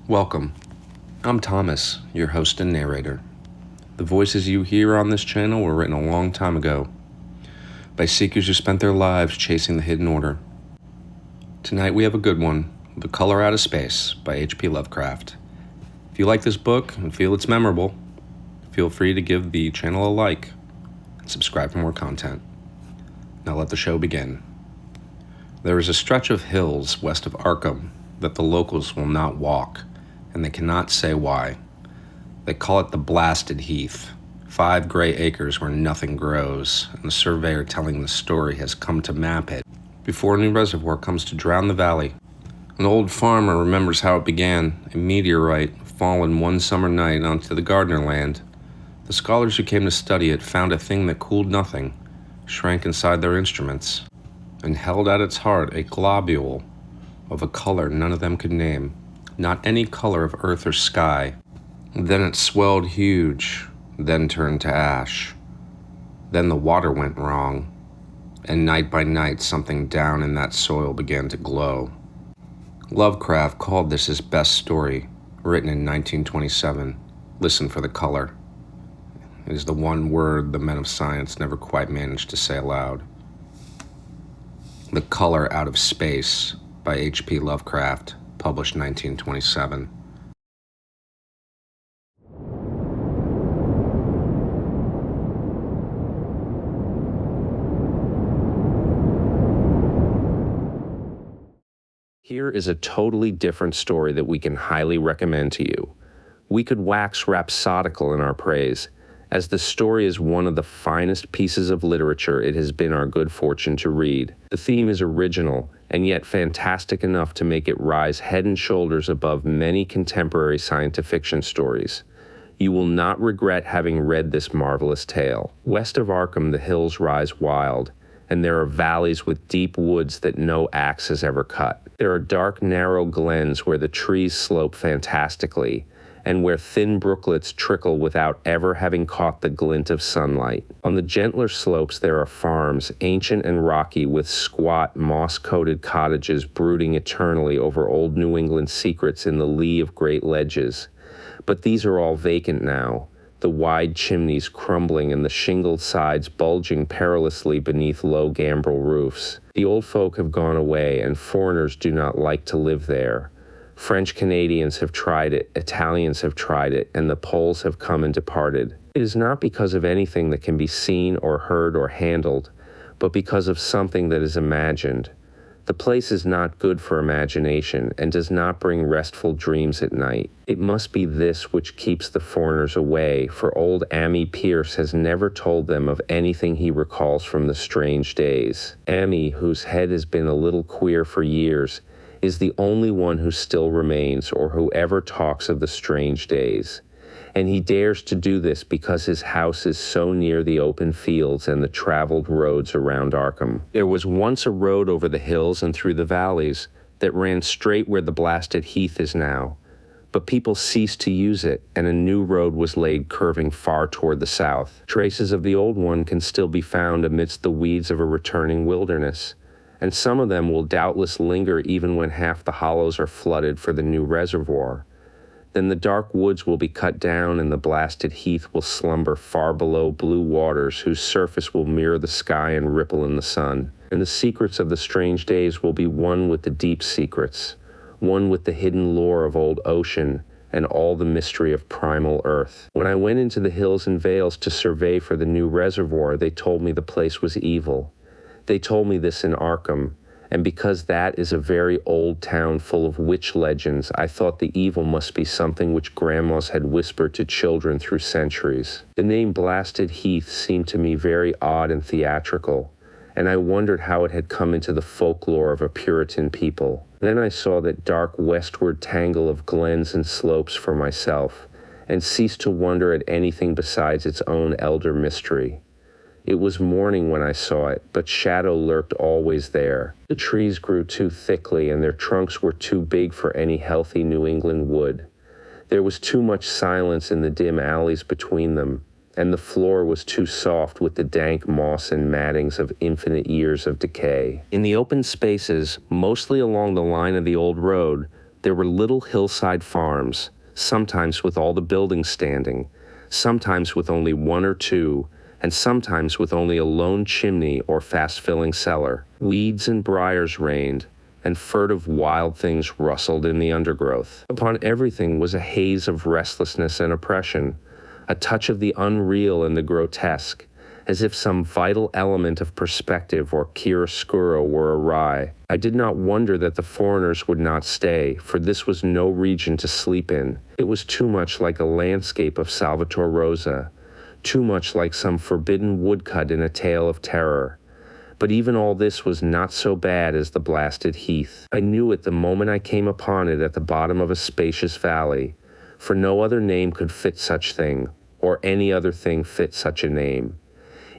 Welcome. I'm Thomas, your host and narrator. The voices you hear on this channel were written a long time ago by seekers who spent their lives chasing the hidden order. Tonight we have a good one, The Color Out of Space by H.P. Lovecraft. If you like this book and feel it's memorable, feel free to give the channel a like and subscribe for more content. Now let the show begin. There is a stretch of hills west of Arkham that the locals will not walk, and they cannot say why. They call it the Blasted Heath, 5 gray acres where nothing grows, and the surveyor telling the story has come to map it before a new reservoir comes to drown the valley. An old farmer remembers how it began, a meteorite fallen one summer night onto the Gardner land. The scholars who came to study it found a thing that cooled nothing, shrank inside their instruments, and held at its heart a globule of a color none of them could name, not any color of earth or sky. Then it swelled huge, then turned to ash. Then the water went wrong, and night by night something down in that soil began to glow. Lovecraft called this his best story, written in 1927. Listen for the color. It is the one word the men of science never quite managed to say aloud. The Color Out of Space by H.P. Lovecraft, published 1927. Here is a totally different story that we can highly recommend to you. We could wax rhapsodical in our praise, as the story is one of the finest pieces of literature it has been our good fortune to read. The theme is original, and yet fantastic enough to make it rise head and shoulders above many contemporary science fiction stories. You will not regret having read this marvelous tale. West of Arkham, the hills rise wild, and there are valleys with deep woods that no axe has ever cut. There are dark, narrow glens where the trees slope fantastically, and where thin brooklets trickle without ever having caught the glint of sunlight. On the gentler slopes there are farms, ancient and rocky, with squat, moss-coated cottages brooding eternally over old New England secrets in the lee of great ledges. But these are all vacant now, the wide chimneys crumbling and the shingled sides bulging perilously beneath low gambrel roofs. The old folk have gone away, and foreigners do not like to live there. French Canadians have tried it, Italians have tried it, and the Poles have come and departed. It is not because of anything that can be seen or heard or handled, but because of something that is imagined. The place is not good for imagination and does not bring restful dreams at night. It must be this which keeps the foreigners away, for old Ammi Pierce has never told them of anything he recalls from the strange days. Ammi, whose head has been a little queer for years, is the only one who still remains or who ever talks of the strange days. And he dares to do this because his house is so near the open fields and the traveled roads around Arkham. There was once a road over the hills and through the valleys that ran straight where the Blasted Heath is now, but people ceased to use it, and a new road was laid curving far toward the south. Traces of the old one can still be found amidst the weeds of a returning wilderness, and some of them will doubtless linger even when half the hollows are flooded for the new reservoir. Then the dark woods will be cut down, and the Blasted Heath will slumber far below blue waters whose surface will mirror the sky and ripple in the sun. And the secrets of the strange days will be one with the deep secrets, one with the hidden lore of old ocean and all the mystery of primal earth. When I went into the hills and vales to survey for the new reservoir, they told me the place was evil. They told me this in Arkham, and because that is a very old town full of witch legends, I thought the evil must be something which grandmas had whispered to children through centuries. The name Blasted Heath seemed to me very odd and theatrical, and I wondered how it had come into the folklore of a Puritan people. Then I saw that dark westward tangle of glens and slopes for myself, and ceased to wonder at anything besides its own elder mystery. It was morning when I saw it, but shadow lurked always there. The trees grew too thickly, and their trunks were too big for any healthy New England wood. There was too much silence in the dim alleys between them, and the floor was too soft with the dank moss and mattings of infinite years of decay. In the open spaces, mostly along the line of the old road, There were little hillside farms, sometimes with all the buildings standing, sometimes with only one or two, and sometimes with only a lone chimney or fast-filling cellar. Weeds and briars reigned, and furtive wild things rustled in the undergrowth. Upon everything was a haze of restlessness and oppression, a touch of the unreal and the grotesque, as if some vital element of perspective or chiaroscuro were awry. I did not wonder that the foreigners would not stay, for this was no region to sleep in. It was too much like a landscape of Salvator Rosa, too much like some forbidden woodcut in a tale of terror. But even all this was not so bad as the blasted heath. I knew it the moment I came upon it at the bottom of a spacious valley, for no other name could fit such thing, or any other thing fit such a name.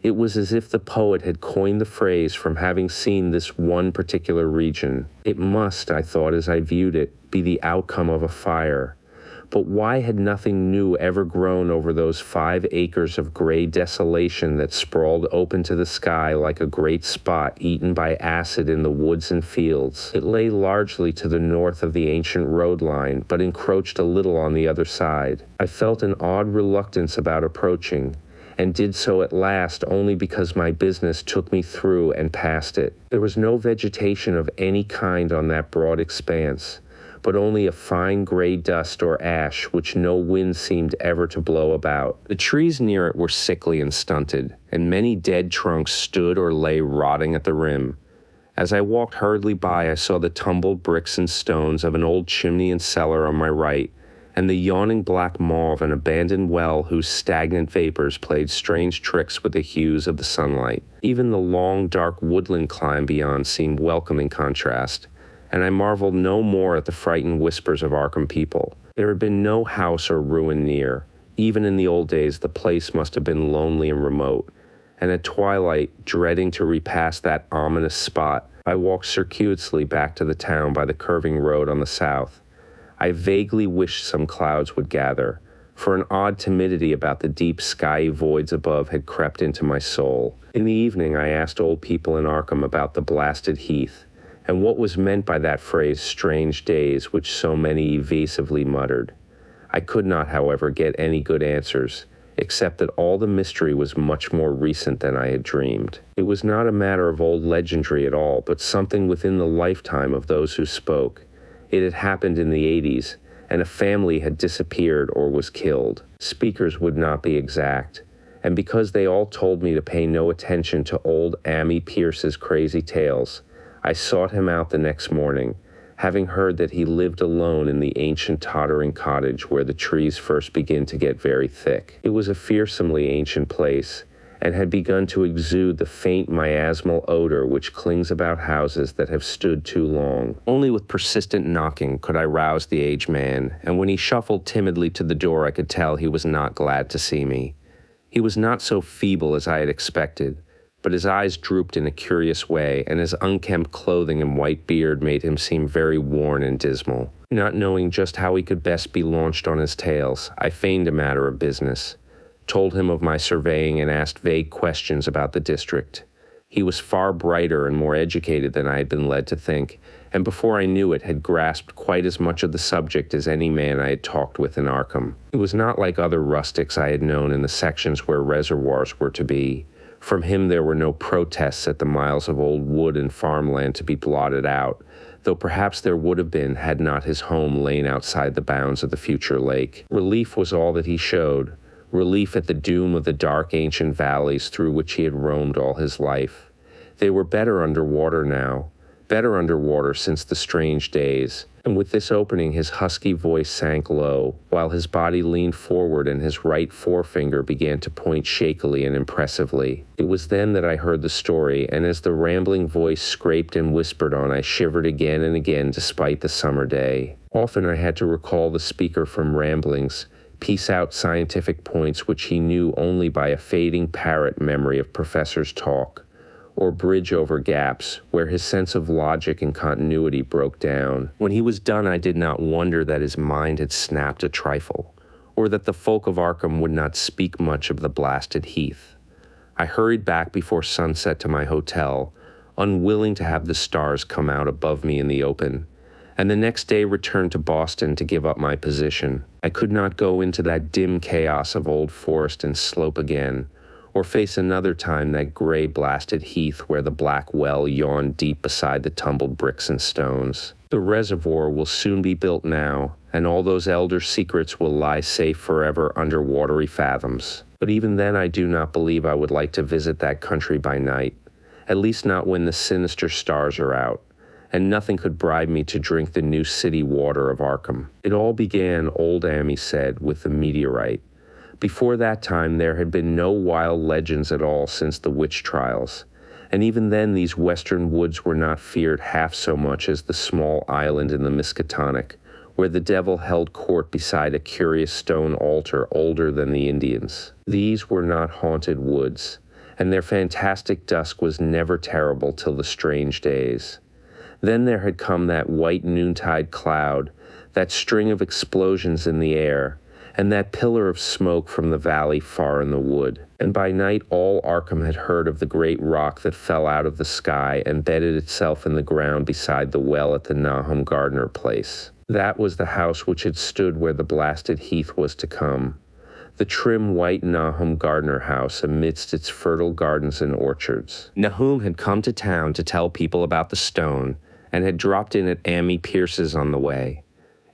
It was as if the poet had coined the phrase from having seen this one particular region. It must, I thought as I viewed it, be the outcome of a fire. But why had nothing new ever grown over those 5 acres of gray desolation that sprawled open to the sky like a great spot eaten by acid in the woods and fields? It lay largely to the north of the ancient road line, but encroached a little on the other side. I felt an odd reluctance about approaching, and did so at last only because my business took me through and past it. There was no vegetation of any kind on that broad expanse, but only a fine gray dust or ash which no wind seemed ever to blow about. The trees near it were sickly and stunted, and many dead trunks stood or lay rotting at the rim. As I walked hurriedly by, I saw the tumbled bricks and stones of an old chimney and cellar on my right, and the yawning black maw of an abandoned well whose stagnant vapors played strange tricks with the hues of the sunlight. Even the long, dark woodland climb beyond seemed welcome in contrast, and I marveled no more at the frightened whispers of Arkham people. There had been no house or ruin near. Even in the old days, the place must have been lonely and remote, and at twilight, dreading to repass that ominous spot, I walked circuitously back to the town by the curving road on the south. I vaguely wished some clouds would gather, for an odd timidity about the deep skyey voids above had crept into my soul. In the evening, I asked old people in Arkham about the blasted heath, and what was meant by that phrase, strange days, which so many evasively muttered. I could not, however, get any good answers, except that all the mystery was much more recent than I had dreamed. It was not a matter of old legendary at all, but something within the lifetime of those who spoke. It had happened in the 80s, and a family had disappeared or was killed. Speakers would not be exact, and because they all told me to pay no attention to old Ammi Pierce's crazy tales, I sought him out the next morning, having heard that he lived alone in the ancient tottering cottage where the trees first begin to get very thick. It was a fearsomely ancient place, and had begun to exude the faint miasmal odor which clings about houses that have stood too long. Only with persistent knocking could I rouse the aged man, and when he shuffled timidly to the door I could tell he was not glad to see me. He was not so feeble as I had expected, but his eyes drooped in a curious way, and his unkempt clothing and white beard made him seem very worn and dismal. Not knowing just how he could best be launched on his tales, I feigned a matter of business, told him of my surveying, and asked vague questions about the district. He was far brighter and more educated than I had been led to think, and before I knew it had grasped quite as much of the subject as any man I had talked with in Arkham. It was not like other rustics I had known in the sections where reservoirs were to be. From him there were no protests at the miles of old wood and farmland to be blotted out, though perhaps there would have been had not his home lain outside the bounds of the future lake. Relief was all that he showed, relief at the doom of the dark ancient valleys through which he had roamed all his life. They were better underwater now, better underwater since the strange days, and with this opening his husky voice sank low, while his body leaned forward and his right forefinger began to point shakily and impressively. It was then that I heard the story, and as the rambling voice scraped and whispered on, I shivered again and again despite the summer day. Often I had to recall the speaker from ramblings, piece out scientific points which he knew only by a fading parrot memory of professors' talk, or bridge over gaps where his sense of logic and continuity broke down. When he was done, I did not wonder that his mind had snapped a trifle, or that the folk of Arkham would not speak much of the blasted heath. I hurried back before sunset to my hotel, unwilling to have the stars come out above me in the open, and the next day returned to Boston to give up my position. I could not go into that dim chaos of old forest and slope again, or face another time that gray blasted heath where the black well yawned deep beside the tumbled bricks and stones. The reservoir will soon be built now, and all those elder secrets will lie safe forever under watery fathoms. But even then I do not believe I would like to visit that country by night, at least not when the sinister stars are out, and nothing could bribe me to drink the new city water of Arkham. It all began, old Amy said, with the meteorite. Before that time, there had been no wild legends at all since the witch trials, and even then these western woods were not feared half so much as the small island in the Miskatonic, where the devil held court beside a curious stone altar older than the Indians. These were not haunted woods, and their fantastic dusk was never terrible till the strange days. Then there had come that white noontide cloud, that string of explosions in the air, and that pillar of smoke from the valley far in the wood. And by night all Arkham had heard of the great rock that fell out of the sky and bedded itself in the ground beside the well at the Nahum Gardner place. That was the house which had stood where the blasted heath was to come. The trim white Nahum Gardner house amidst its fertile gardens and orchards. Nahum had come to town to tell people about the stone, and had dropped in at Amy Pierce's on the way.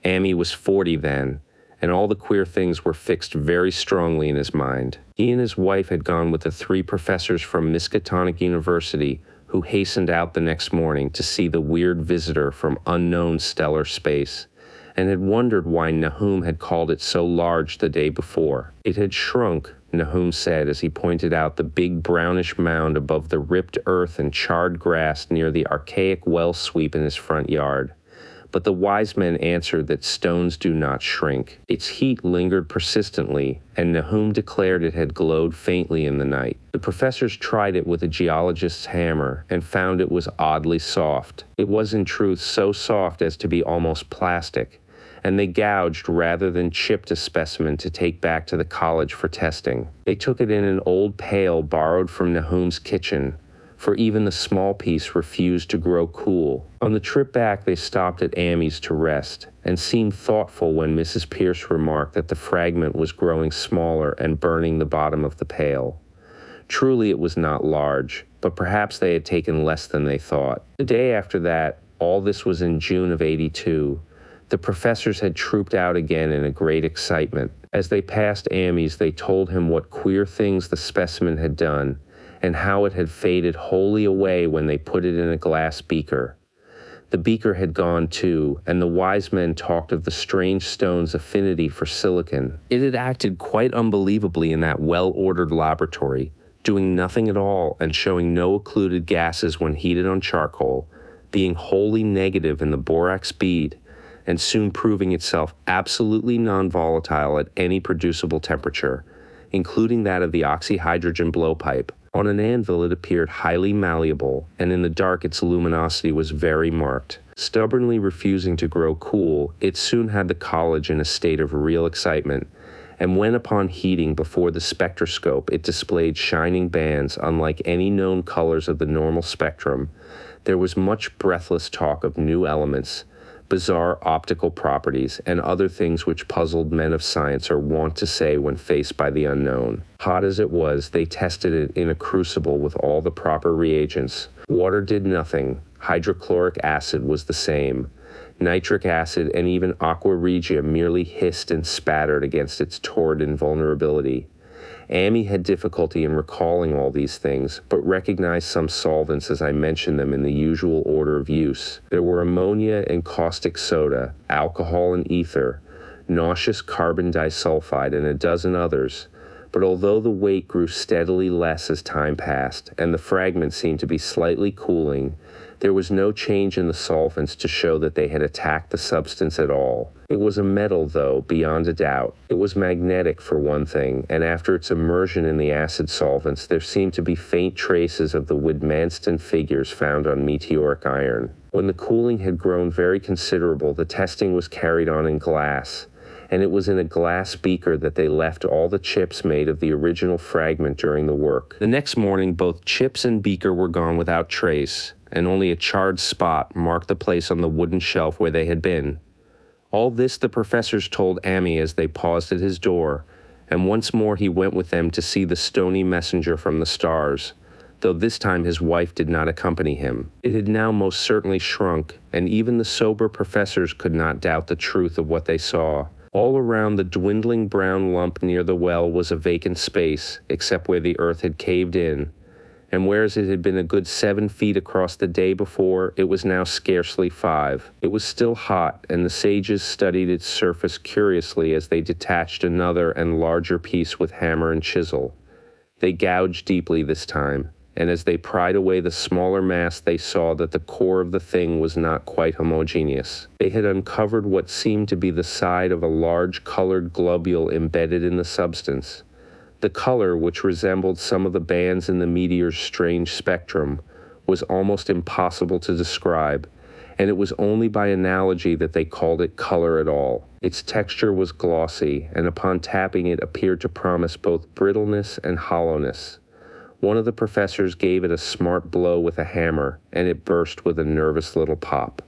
Amy was 40 then, and all the queer things were fixed very strongly in his mind. He and his wife had gone with the 3 professors from Miskatonic University who hastened out the next morning to see the weird visitor from unknown stellar space, and had wondered why Nahum had called it so large the day before. It had shrunk, Nahum said as he pointed out the big brownish mound above the ripped earth and charred grass near the archaic well sweep in his front yard. But the wise men answered that stones do not shrink. Its heat lingered persistently, and Nahum declared it had glowed faintly in the night. The professors tried it with a geologist's hammer and found it was oddly soft. It was in truth so soft as to be almost plastic, and they gouged rather than chipped a specimen to take back to the college for testing. They took it in an old pail borrowed from Nahum's kitchen, for even the small piece refused to grow cool. On the trip back, they stopped at Amy's to rest, and seemed thoughtful when Mrs. Pierce remarked that the fragment was growing smaller and burning the bottom of the pail. Truly it was not large, but perhaps they had taken less than they thought. The day after that, all this was in June of '82, the professors had trooped out again in a great excitement. As they passed Amy's, they told him what queer things the specimen had done, and how it had faded wholly away when they put it in a glass beaker. The beaker had gone too, and the wise men talked of the strange stone's affinity for silicon. It had acted quite unbelievably in that well-ordered laboratory, doing nothing at all and showing no occluded gases when heated on charcoal, being wholly negative in the borax bead, and soon proving itself absolutely non-volatile at any producible temperature, including that of the oxyhydrogen blowpipe. On an anvil it appeared highly malleable, and in the dark its luminosity was very marked. Stubbornly refusing to grow cool, it soon had the college in a state of real excitement, and when upon heating before the spectroscope it displayed shining bands unlike any known colors of the normal spectrum, there was much breathless talk of new elements, bizarre optical properties, and other things which puzzled men of science are wont to say when faced by the unknown. Hot as it was, they tested it in a crucible with all the proper reagents. Water did nothing. Hydrochloric acid was the same. Nitric acid and even aqua regia merely hissed and spattered against its torrid invulnerability. Amy had difficulty in recalling all these things, but recognized some solvents as I mentioned them in the usual order of use. There were ammonia and caustic soda, alcohol and ether, nauseous carbon disulfide, and a dozen others. But although the weight grew steadily less as time passed, and the fragments seemed to be slightly cooling, there was no change in the solvents to show that they had attacked the substance at all. It was a metal, though, beyond a doubt. It was magnetic, for one thing, and after its immersion in the acid solvents, there seemed to be faint traces of the Widmanston figures found on meteoric iron. When the cooling had grown very considerable, the testing was carried on in glass, and it was in a glass beaker that they left all the chips made of the original fragment during the work. The next morning, both chips and beaker were gone without trace, and only a charred spot marked the place on the wooden shelf where they had been. All this the professors told Amy as they paused at his door, and once more he went with them to see the stony messenger from the stars, though this time his wife did not accompany him. It had now most certainly shrunk, and even the sober professors could not doubt the truth of what they saw. All around the dwindling brown lump near the well was a vacant space, except where the earth had caved in, and whereas it had been a good 7 feet across the day before, it was now scarcely 5. It was still hot, and the sages studied its surface curiously as they detached another and larger piece with hammer and chisel. They gouged deeply this time, and as they pried away the smaller mass, they saw that the core of the thing was not quite homogeneous. They had uncovered what seemed to be the side of a large colored globule embedded in the substance. The color, which resembled some of the bands in the meteor's strange spectrum, was almost impossible to describe, and it was only by analogy that they called it color at all. Its texture was glossy, and upon tapping it appeared to promise both brittleness and hollowness. One of the professors gave it a smart blow with a hammer, and it burst with a nervous little pop.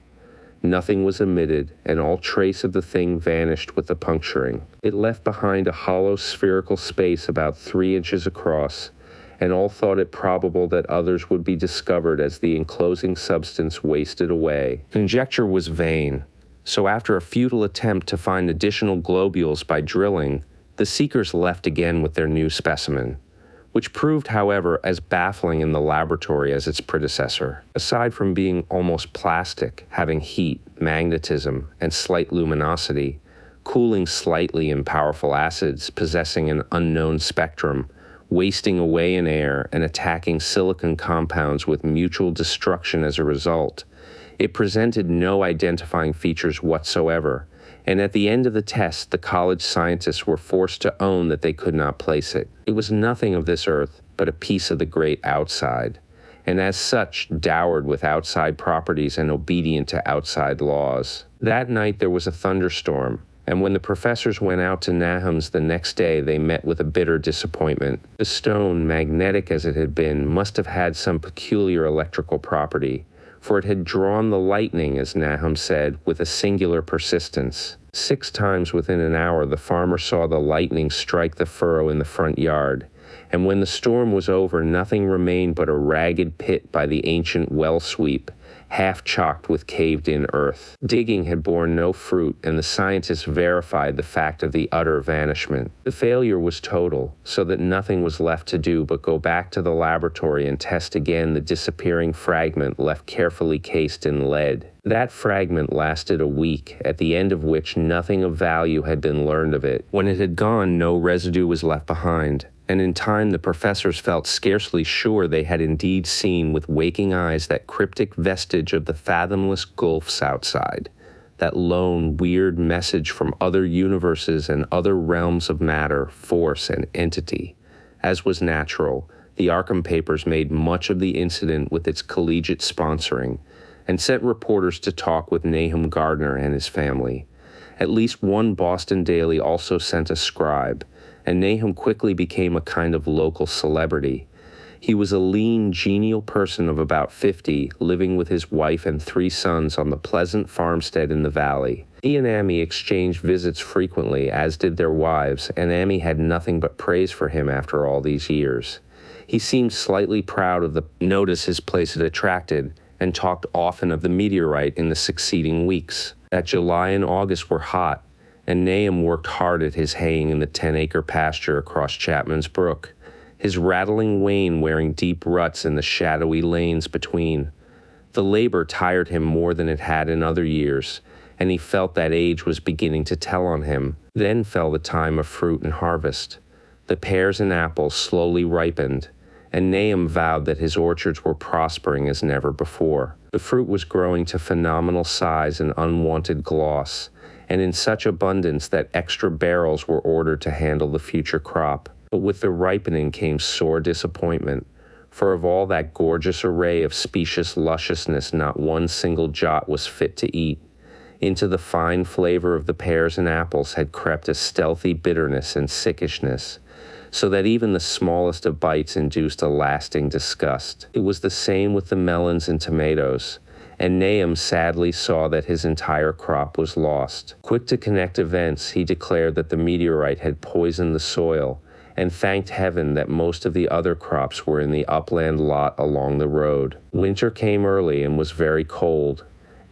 Nothing was emitted, and all trace of the thing vanished with the puncturing. It left behind a hollow spherical space about 3 inches across, and all thought it probable that others would be discovered as the enclosing substance wasted away. Conjecture was vain, so after a futile attempt to find additional globules by drilling, the seekers left again with their new specimen, which proved, however, as baffling in the laboratory as its predecessor. Aside from being almost plastic, having heat, magnetism, and slight luminosity, cooling slightly in powerful acids, possessing an unknown spectrum, wasting away in air, and attacking silicon compounds with mutual destruction as a result, it presented no identifying features whatsoever, and at the end of the test, the college scientists were forced to own that they could not place it. It was nothing of this earth, but a piece of the great outside, and as such, dowered with outside properties and obedient to outside laws. That night there was a thunderstorm, and when the professors went out to Nahum's the next day, they met with a bitter disappointment. The stone, magnetic as it had been, must have had some peculiar electrical property, for it had drawn the lightning, as Nahum said, with a singular persistence. 6 times within an hour the farmer saw the lightning strike the furrow in the front yard, and when the storm was over, nothing remained but a ragged pit by the ancient well sweep, half chocked with caved-in earth. Digging had borne no fruit, and the scientists verified the fact of the utter vanishment. The failure was total, so that nothing was left to do but go back to the laboratory and test again the disappearing fragment left carefully cased in lead. That fragment lasted a week, at the end of which nothing of value had been learned of it. When it had gone, no residue was left behind, and in time the professors felt scarcely sure they had indeed seen with waking eyes that cryptic vestige of the fathomless gulfs outside, that lone, weird message from other universes and other realms of matter, force, and entity. As was natural, the Arkham papers made much of the incident with its collegiate sponsoring, and sent reporters to talk with Nahum Gardner and his family. At least one Boston daily also sent a scribe, and Nahum quickly became a kind of local celebrity. He was a lean, genial person of about 50, living with his wife and 3 sons on the pleasant farmstead in the valley. He and Amy exchanged visits frequently, as did their wives, and Amy had nothing but praise for him after all these years. He seemed slightly proud of the notice his place had attracted, and talked often of the meteorite in the succeeding weeks. That July and August were hot, and Nahum worked hard at his haying in the 10-acre pasture across Chapman's Brook, his rattling wain wearing deep ruts in the shadowy lanes between. The labor tired him more than it had in other years, and he felt that age was beginning to tell on him. Then fell the time of fruit and harvest. The pears and apples slowly ripened, and Nahum vowed that his orchards were prospering as never before. The fruit was growing to phenomenal size and unwanted gloss, and in such abundance that extra barrels were ordered to handle the future crop. But with the ripening came sore disappointment, for of all that gorgeous array of specious lusciousness not one single jot was fit to eat. Into the fine flavor of the pears and apples had crept a stealthy bitterness and sickishness, so that even the smallest of bites induced a lasting disgust. It was the same with the melons and tomatoes, and Nahum sadly saw that his entire crop was lost. Quick to connect events, he declared that the meteorite had poisoned the soil, and thanked heaven that most of the other crops were in the upland lot along the road. Winter came early and was very cold.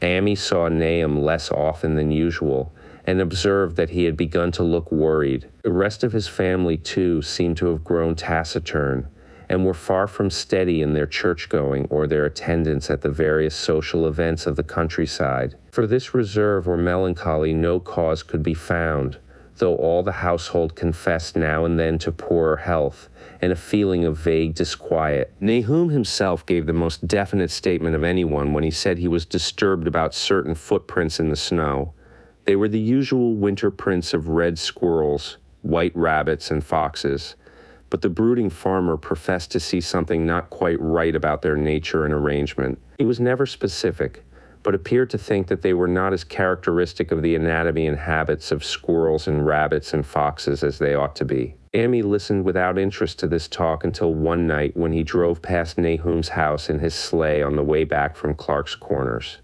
Amy saw Nahum less often than usual, and observed that he had begun to look worried. The rest of his family, too, seemed to have grown taciturn, and were far from steady in their church-going or their attendance at the various social events of the countryside. For this reserve or melancholy no cause could be found, though all the household confessed now and then to poorer health and a feeling of vague disquiet. Nahum himself gave the most definite statement of anyone when he said he was disturbed about certain footprints in the snow. They were the usual winter prints of red squirrels, white rabbits, and foxes, but the brooding farmer professed to see something not quite right about their nature and arrangement. He was never specific, but appeared to think that they were not as characteristic of the anatomy and habits of squirrels and rabbits and foxes as they ought to be. Amy listened without interest to this talk until one night when he drove past Nahum's house in his sleigh on the way back from Clark's Corners.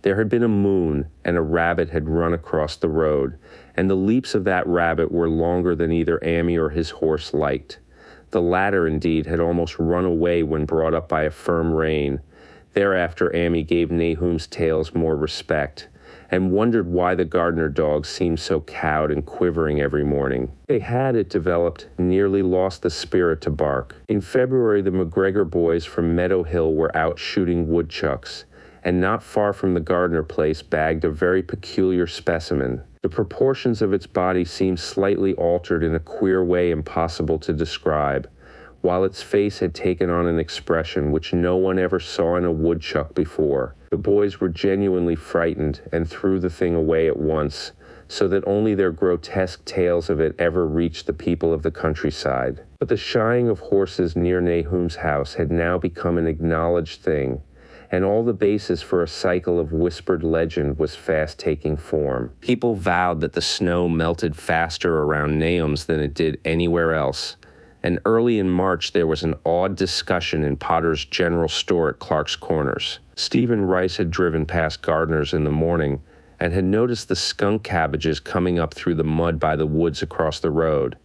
There had been a moon, and a rabbit had run across the road, and the leaps of that rabbit were longer than either Amy or his horse liked. The latter, indeed, had almost run away when brought up by a firm rein. Thereafter Amy gave Nahum's tales more respect, and wondered why the gardener dogs seemed so cowed and quivering every morning. They had, it developed, nearly lost the spirit to bark. In February, the McGregor boys from Meadow Hill were out shooting woodchucks, and not far from the Gardner place bagged a very peculiar specimen. The proportions of its body seemed slightly altered in a queer way impossible to describe, while its face had taken on an expression which no one ever saw in a woodchuck before. The boys were genuinely frightened and threw the thing away at once, so that only their grotesque tales of it ever reached the people of the countryside. But the shying of horses near Nahum's house had now become an acknowledged thing, and all the basis for a cycle of whispered legend was fast taking form. People vowed that the snow melted faster around Nahum's than it did anywhere else, and early in March there was an awed discussion in Potter's General Store at Clark's Corners. Stephen Rice had driven past Gardner's in the morning and had noticed the skunk cabbages coming up through the mud by the woods across the road.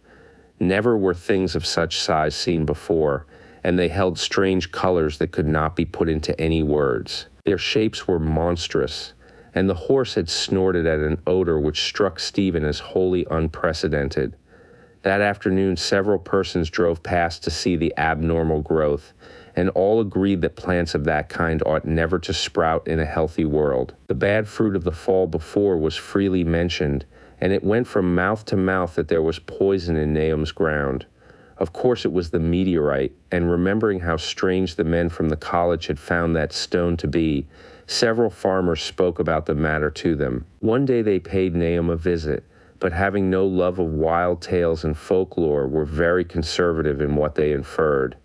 Never were things of such size seen before, and they held strange colors that could not be put into any words. Their shapes were monstrous, and the horse had snorted at an odor which struck Stephen as wholly unprecedented. That afternoon, several persons drove past to see the abnormal growth, and all agreed that plants of that kind ought never to sprout in a healthy world. The bad fruit of the fall before was freely mentioned, and it went from mouth to mouth that there was poison in Nahum's ground. Of course it was the meteorite, and remembering how strange the men from the college had found that stone to be, several farmers spoke about the matter to them. One day they paid Nahum a visit, but having no love of wild tales and folklore, were very conservative in what they inferred.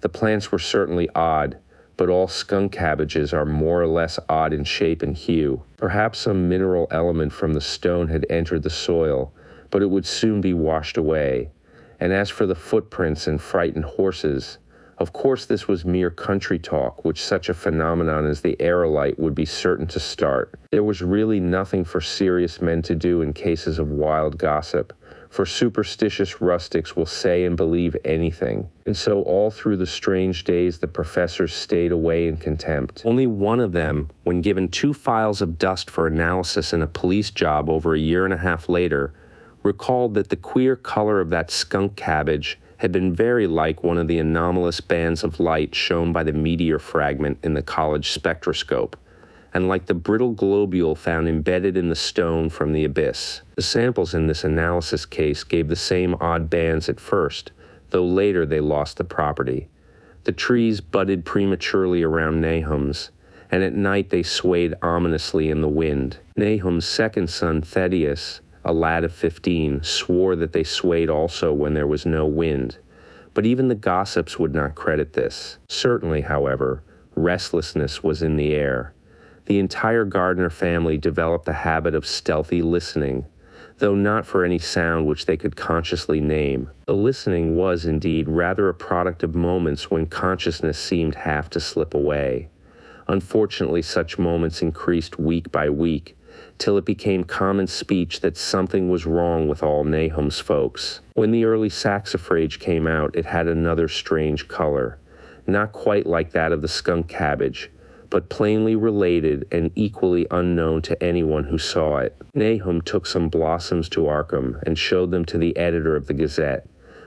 The plants were certainly odd, but all skunk cabbages are more or less odd in shape and hue. Perhaps some mineral element from the stone had entered the soil, but it would soon be washed away. And as for the footprints and frightened horses, of course this was mere country talk, which such a phenomenon as the aerolite would be certain to start. There was really nothing for serious men to do in cases of wild gossip, for superstitious rustics will say and believe anything. And so all through the strange days the professors stayed away in contempt. Only one of them, when given 2 files of dust for analysis in a police job over a year and a half later, recalled that the queer color of that skunk cabbage had been very like one of the anomalous bands of light shown by the meteor fragment in the college spectroscope, and like the brittle globule found embedded in the stone from the abyss. The samples in this analysis case gave the same odd bands at first, though later they lost the property. The trees budded prematurely around Nahum's, and at night they swayed ominously in the wind. Nahum's second son, Thaddeus, a lad of 15, swore that they swayed also when there was no wind, but even the gossips would not credit this. Certainly, however, restlessness was in the air. The entire Gardner family developed the habit of stealthy listening. though not for any sound which they could consciously name. The listening was, indeed, rather a product of moments when consciousness seemed half to slip away. Unfortunately, such moments increased week by week, till it became common speech that something was wrong with all Nahum's folks. When the early saxifrage came out, it had another strange color, not quite like that of the skunk cabbage, but plainly related and equally unknown to anyone who saw it. Nahum took some blossoms to Arkham and showed them to the editor of the Gazette,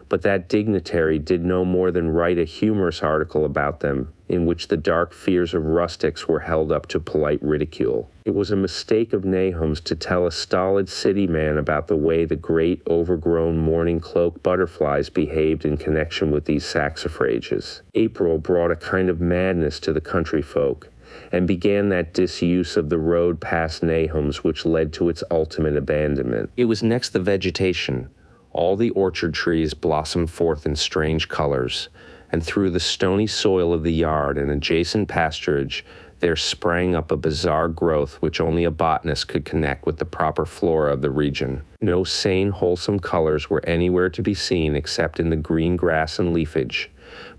but that dignitary did no more than write a humorous article about them, in which the dark fears of rustics were held up to polite ridicule. It was a mistake of Nahum's to tell a stolid city man about the way the great overgrown mourning cloak butterflies behaved in connection with these saxifrages. April brought a kind of madness to the country folk, and began that disuse of the road past Nahum's which led to its ultimate abandonment. It was next the vegetation. All the orchard trees blossomed forth in strange colors, and through the stony soil of the yard and adjacent pasturage there sprang up a bizarre growth which only a botanist could connect with the proper flora of the region. No sane, wholesome colors were anywhere to be seen except in the green grass and leafage,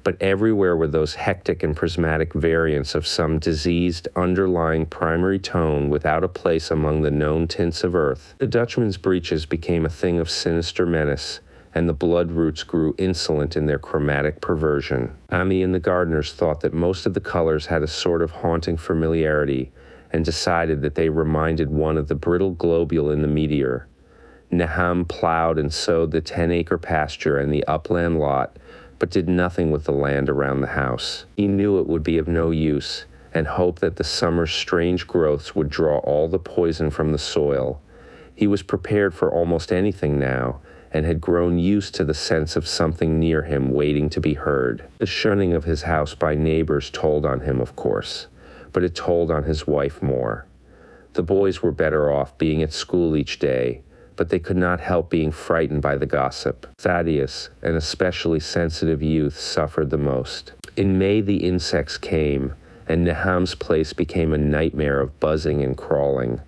but everywhere were those hectic and prismatic variants of some diseased, underlying primary tone without a place among the known tints of earth. The Dutchman's breeches became a thing of sinister menace, and the bloodroots grew insolent in their chromatic perversion. Ami and the gardeners thought that most of the colors had a sort of haunting familiarity, and decided that they reminded one of the brittle globule in the meteor. Nahum plowed and sowed the 10-acre pasture and the upland lot, but did nothing with the land around the house. He knew it would be of no use, and hoped that the summer's strange growths would draw all the poison from the soil. He was prepared for almost anything now, and had grown used to the sense of something near him waiting to be heard. The shunning of his house by neighbors told on him, of course, but it told on his wife more. The boys were better off being at school each day, but they could not help being frightened by the gossip. Thaddeus, an especially sensitive youth, suffered the most. In May the insects came, and Nahum's place became a nightmare of buzzing and crawling.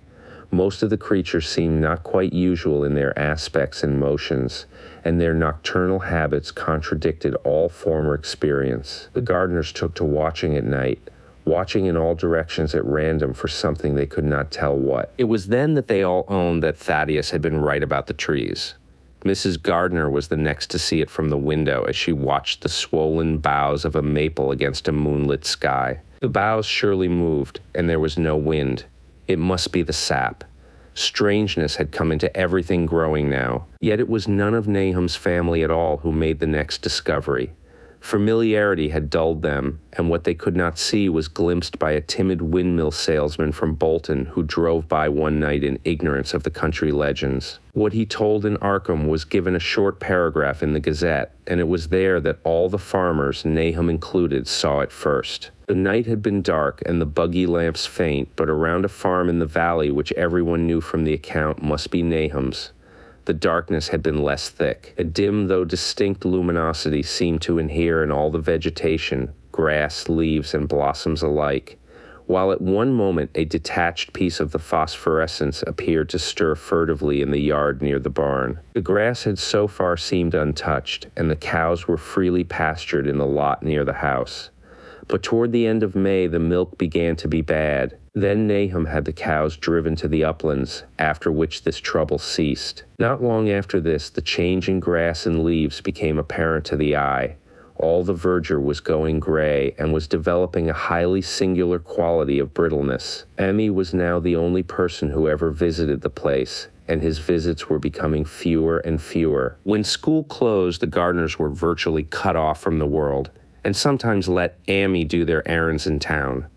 Most of the creatures seemed not quite usual in their aspects and motions, and their nocturnal habits contradicted all former experience. The gardeners took to watching at night, watching in all directions at random for something they could not tell what. It was then that they all owned that Thaddeus had been right about the trees. Mrs. Gardner was the next to see it from the window as she watched the swollen boughs of a maple against a moonlit sky. The boughs surely moved, and there was no wind. It must be the sap. Strangeness had come into everything growing now, yet it was none of Nahum's family at all who made the next discovery. Familiarity had dulled them, and what they could not see was glimpsed by a timid windmill salesman from Bolton who drove by one night in ignorance of the country legends. What he told in Arkham was given a short paragraph in the Gazette, and it was there that all the farmers, Nahum included, saw it first. The night had been dark and the buggy lamps faint, but around a farm in the valley which everyone knew from the account must be Nahum's, the darkness had been less thick. A dim though distinct luminosity seemed to inhere in all the vegetation, grass, leaves, and blossoms alike, while at one moment a detached piece of the phosphorescence appeared to stir furtively in the yard near the barn. The grass had so far seemed untouched, and the cows were freely pastured in the lot near the house. But toward the end of May the milk began to be bad. Then Nahum had the cows driven to the uplands, after which this trouble ceased. Not long after this, the change in grass and leaves became apparent to the eye. All the verdure was going gray and was developing a highly singular quality of brittleness. Emmy was now the only person who ever visited the place, and his visits were becoming fewer and fewer. When school closed, the gardeners were virtually cut off from the world, and sometimes let Amy do their errands in town.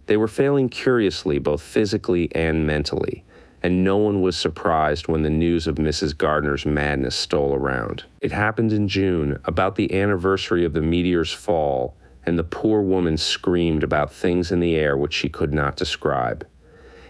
They were failing curiously, both physically and mentally, and no one was surprised when the news of Mrs. Gardner's madness stole around. It happened in June, about the anniversary of the meteor's fall, and the poor woman screamed about things in the air which she could not describe.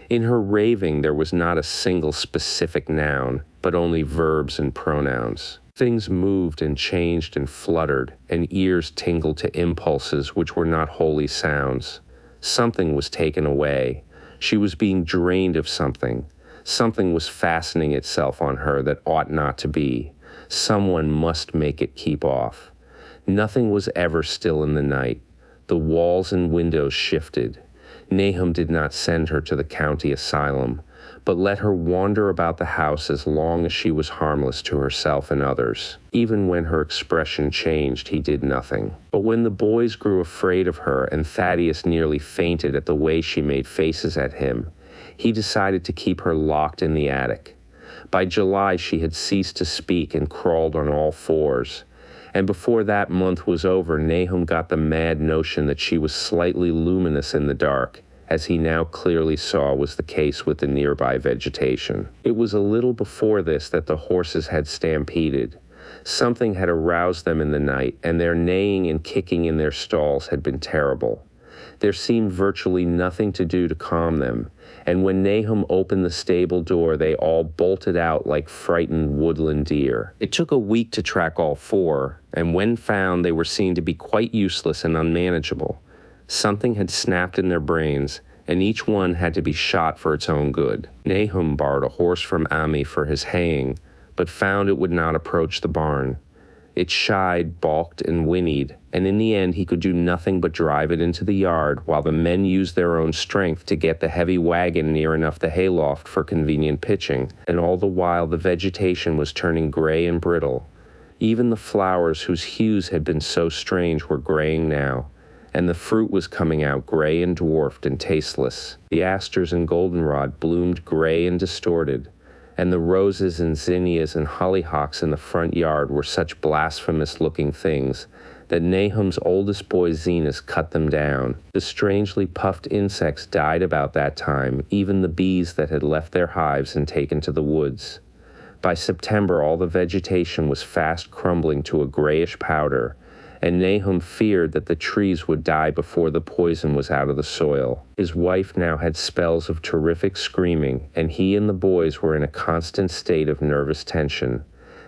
In her raving there was not a single specific noun, but only verbs and pronouns. Things moved and changed and fluttered, and ears tingled to impulses which were not wholly sounds. Something was taken away. She was being drained of something, Something was fastening itself on her that ought not to be. Someone must make it keep off. Nothing was ever still in the night. The walls and windows shifted. Nahum did not send her to the county asylum, but let her wander about the house as long as she was harmless to herself and others. Even when her expression changed, he did nothing. But when the boys grew afraid of her and Thaddeus nearly fainted at the way she made faces at him, he decided to keep her locked in the attic. By July, she had ceased to speak and crawled on all fours. And before that month was over, Nahum got the mad notion that she was slightly luminous in the dark, as he now clearly saw was the case with the nearby vegetation. It was a little before this that the horses had stampeded. Something had aroused them in the night, and their neighing and kicking in their stalls had been terrible. There seemed virtually nothing to do to calm them, and when Nahum opened the stable door, they all bolted out like frightened woodland deer. It took a week to track all four, and when found, they were seen to be quite useless and unmanageable. Something had snapped in their brains, and each one had to be shot for its own good. Nahum borrowed a horse from Ami for his haying, but found it would not approach the barn. It shied, balked, and whinnied, and in the end he could do nothing but drive it into the yard while the men used their own strength to get the heavy wagon near enough the hayloft for convenient pitching, and all the while the vegetation was turning gray and brittle. Even the flowers whose hues had been so strange were graying now, and the fruit was coming out gray and dwarfed and tasteless. The asters and goldenrod bloomed gray and distorted, and the roses and zinnias and hollyhocks in the front yard were such blasphemous-looking things that Nahum's oldest boy Zenas cut them down. The strangely puffed insects died about that time, even the bees that had left their hives and taken to the woods. By September, all the vegetation was fast crumbling to a grayish powder, and Nahum feared that the trees would die before the poison was out of the soil. His wife now had spells of terrific screaming, and he and the boys were in a constant state of nervous tension.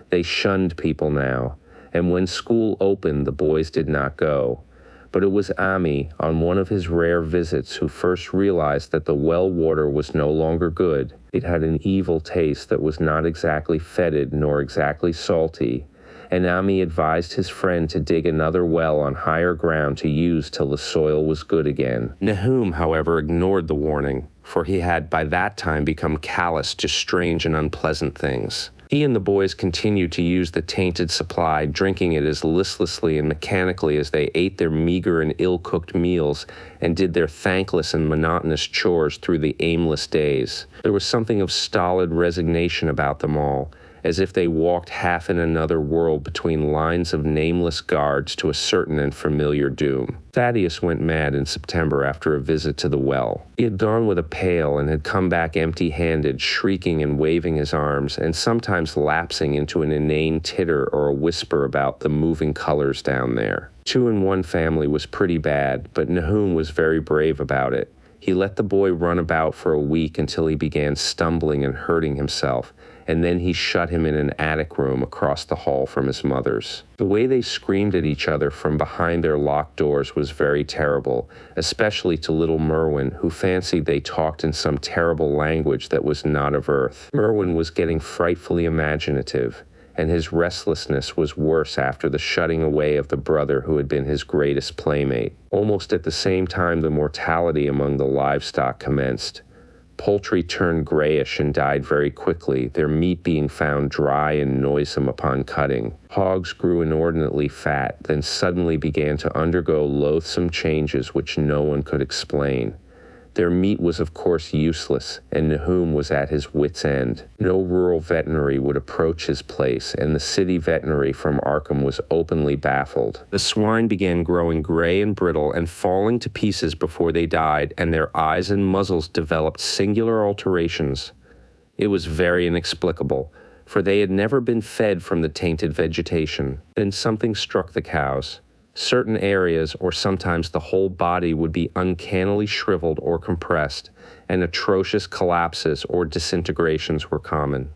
They shunned people now, and when school opened, the boys did not go. But it was Ami, on one of his rare visits, who first realized that the well water was no longer good. It had an evil taste that was not exactly fetid nor exactly salty, and Ami advised his friend to dig another well on higher ground to use till the soil was good again. Nahum, however, ignored the warning, for he had by that time become callous to strange and unpleasant things. He and the boys continued to use the tainted supply, drinking it as listlessly and mechanically as they ate their meager and ill-cooked meals and did their thankless and monotonous chores through the aimless days. There was something of stolid resignation about them all, as if they walked half in another world between lines of nameless guards to a certain and familiar doom. Thaddeus went mad in September after a visit to the well. He had gone with a pail and had come back empty-handed, shrieking and waving his arms, and sometimes lapsing into an inane titter or a whisper about the moving colors down there. 2-in-1 family was pretty bad, but Nahum was very brave about it. He let the boy run about for a week until he began stumbling and hurting himself, and then he shut him in an attic room across the hall from his mother's. The way they screamed at each other from behind their locked doors was very terrible, especially to little Merwin, who fancied they talked in some terrible language that was not of earth. Merwin was getting frightfully imaginative, and his restlessness was worse after the shutting away of the brother who had been his greatest playmate. Almost at the same time, the mortality among the livestock commenced. Poultry turned grayish and died very quickly, their meat being found dry and noisome upon cutting. Hogs grew inordinately fat, then suddenly began to undergo loathsome changes which no one could explain. Their meat was of course useless, and Nahum was at his wit's end. No rural veterinary would approach his place, and the city veterinary from Arkham was openly baffled. The swine began growing gray and brittle and falling to pieces before they died, and their eyes and muzzles developed singular alterations. It was very inexplicable, for they had never been fed from the tainted vegetation. Then something struck the cows. Certain areas, or sometimes the whole body, would be uncannily shriveled or compressed, and atrocious collapses or disintegrations were common.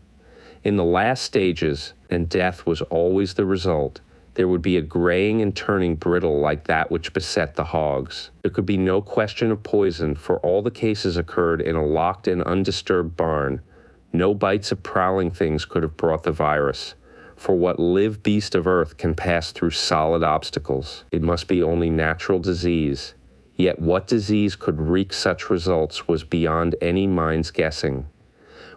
In the last stages, and death was always the result, there would be a graying and turning brittle like that which beset the hogs. There could be no question of poison, for all the cases occurred in a locked and undisturbed barn, No bites of prowling things could have brought the virus, for what live beast of earth can pass through solid obstacles? It must be only natural disease. Yet what disease could wreak such results was beyond any mind's guessing.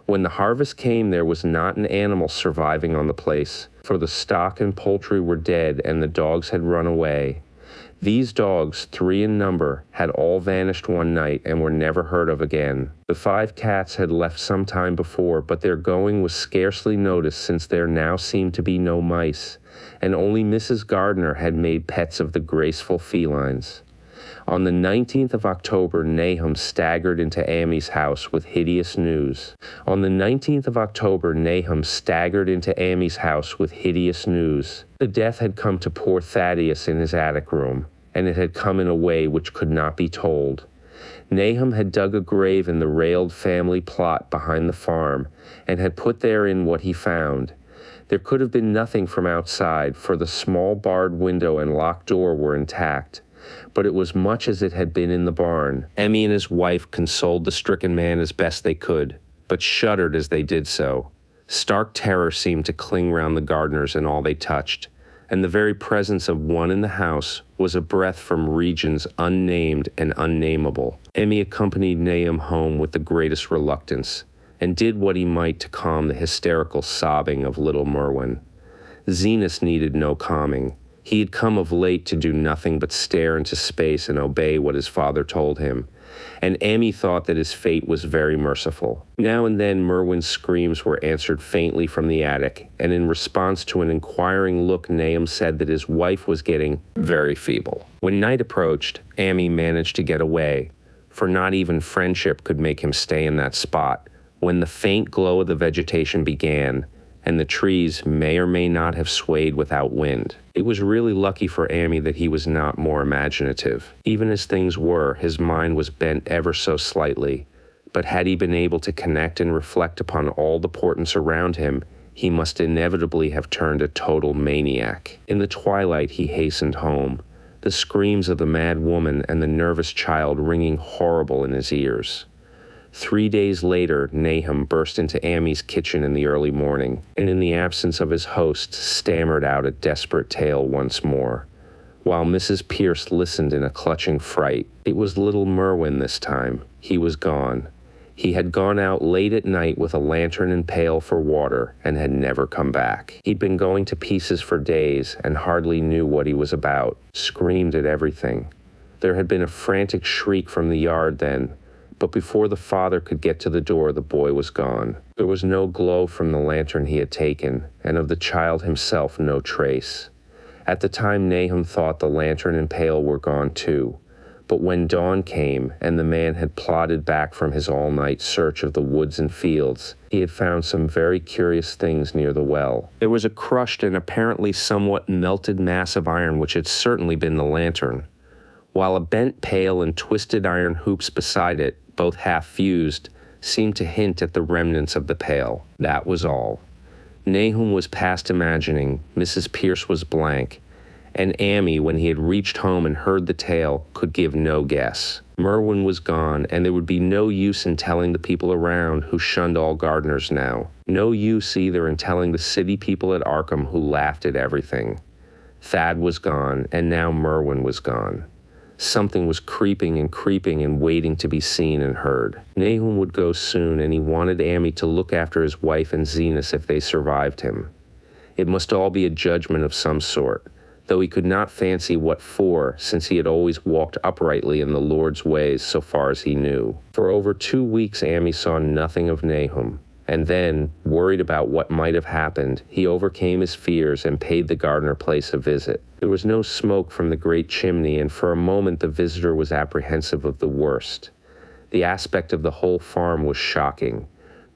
When the harvest came, there was not an animal surviving on the place, for the stock and poultry were dead and the dogs had run away. These dogs, 3 in number, had all vanished one night and were never heard of again. The 5 cats had left some time before, but their going was scarcely noticed since there now seemed to be no mice, and only Mrs. Gardner had made pets of the graceful felines. On the 19th of October, Nahum staggered into Amy's house with hideous news. The death had come to poor Thaddeus in his attic room, and it had come in a way which could not be told. Nahum had dug a grave in the railed family plot behind the farm, and had put therein what he found. There could have been nothing from outside, for the small barred window and locked door were intact. But it was much as it had been in the barn. Emmy and his wife consoled the stricken man as best they could, but shuddered as they did so. Stark terror seemed to cling round the Gardners and all they touched, and the very presence of one in the house was a breath from regions unnamed and unnameable. Emmy accompanied Nahum home with the greatest reluctance, and did what he might to calm the hysterical sobbing of little Merwin. Zenas needed no calming. He had come of late to do nothing but stare into space and obey what his father told him, and Amy thought that his fate was very merciful. Now and then Merwin's screams were answered faintly from the attic, and in response to an inquiring look, Nahum said that his wife was getting very feeble. When night approached, Amy managed to get away, for not even friendship could make him stay in that spot. When the faint glow of the vegetation began, and the trees may or may not have swayed without wind. It was really lucky for Amy that he was not more imaginative. Even as things were, his mind was bent ever so slightly, but had he been able to connect and reflect upon all the portents around him, he must inevitably have turned a total maniac. In the twilight he hastened home, the screams of the mad woman and the nervous child ringing horrible in his ears. 3 days later, Nahum burst into Amy's kitchen in the early morning, and in the absence of his host, stammered out a desperate tale once more. While Mrs. Pierce listened in a clutching fright, it was little Merwin this time. He was gone. He had gone out late at night with a lantern and pail for water, and had never come back. He'd been going to pieces for days, and hardly knew what he was about, screamed at everything. There had been a frantic shriek from the yard then, but before the father could get to the door, the boy was gone. There was no glow from the lantern he had taken, and of the child himself no trace. At the time, Nahum thought the lantern and pail were gone too, but when dawn came and the man had plodded back from his all-night search of the woods and fields, he had found some very curious things near the well. There was a crushed and apparently somewhat melted mass of iron which had certainly been the lantern, while a bent pail and twisted iron hoops beside it, both half-fused, seemed to hint at the remnants of the pail. That was all. Nahum was past imagining, Mrs. Pierce was blank, and Amy, when he had reached home and heard the tale, could give no guess. Merwin was gone, and there would be no use in telling the people around who shunned all gardeners now. No use either in telling the city people at Arkham who laughed at everything. Thad was gone, and now Merwin was gone. Something was creeping and waiting to be seen and heard. Nahum would go soon, and he wanted Amy to look after his wife and Zenas if they survived him. It must all be a judgment of some sort, though he could not fancy what for, since he had always walked uprightly in the Lord's ways so far as he knew. For over 2 weeks Amy saw nothing of Nahum, and then, worried about what might have happened, he overcame his fears and paid the Gardner place a visit. There was no smoke from the great chimney, and for a moment the visitor was apprehensive of the worst. The aspect of the whole farm was shocking.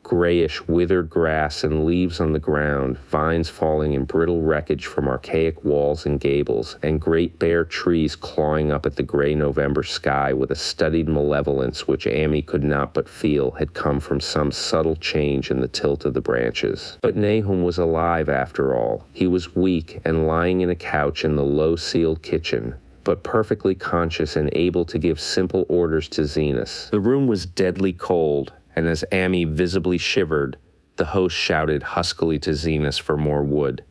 Grayish, withered grass and leaves on the ground, vines falling in brittle wreckage from archaic walls and gables, and great bare trees clawing up at the gray November sky with a studied malevolence which Amy could not but feel had come from some subtle change in the tilt of the branches. But Nahum was alive after all. He was weak and lying in a couch in the low-ceiled kitchen, but perfectly conscious and able to give simple orders to Zenas. The room was deadly cold, and as Amy visibly shivered, The host shouted huskily to Zenas for more wood.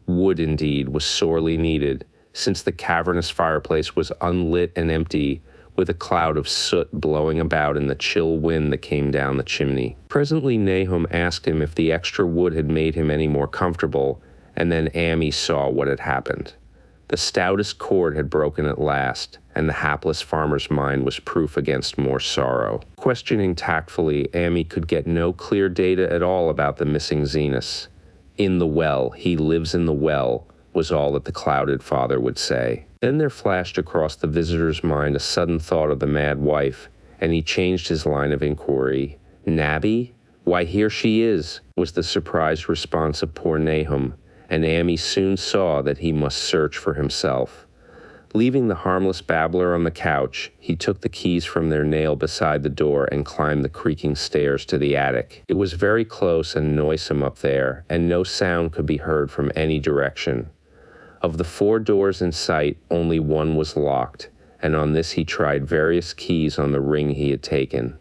Wood, indeed, was sorely needed, since the cavernous fireplace was unlit and empty, with a cloud of soot blowing about in the chill wind that came down the chimney. Presently Nahum asked him if the extra wood had made him any more comfortable, and then Amy saw what had happened. The stoutest cord had broken at last, and the hapless farmer's mind was proof against more sorrow. Questioning tactfully, Amy could get no clear data at all about the missing Zenas. "In the well, he lives in the well," was all that the clouded father would say. Then there flashed across the visitor's mind a sudden thought of the mad wife, and he changed his line of inquiry. "Nabby? Why, here she is," was the surprised response of poor Nahum, and Amy soon saw that he must search for himself. Leaving the harmless babbler on the couch, he took the keys from their nail beside the door and climbed the creaking stairs to the attic. It was very close and noisome up there, and no sound could be heard from any direction. Of the 4 doors in sight, only one was locked, and on this he tried various keys on the ring he had taken.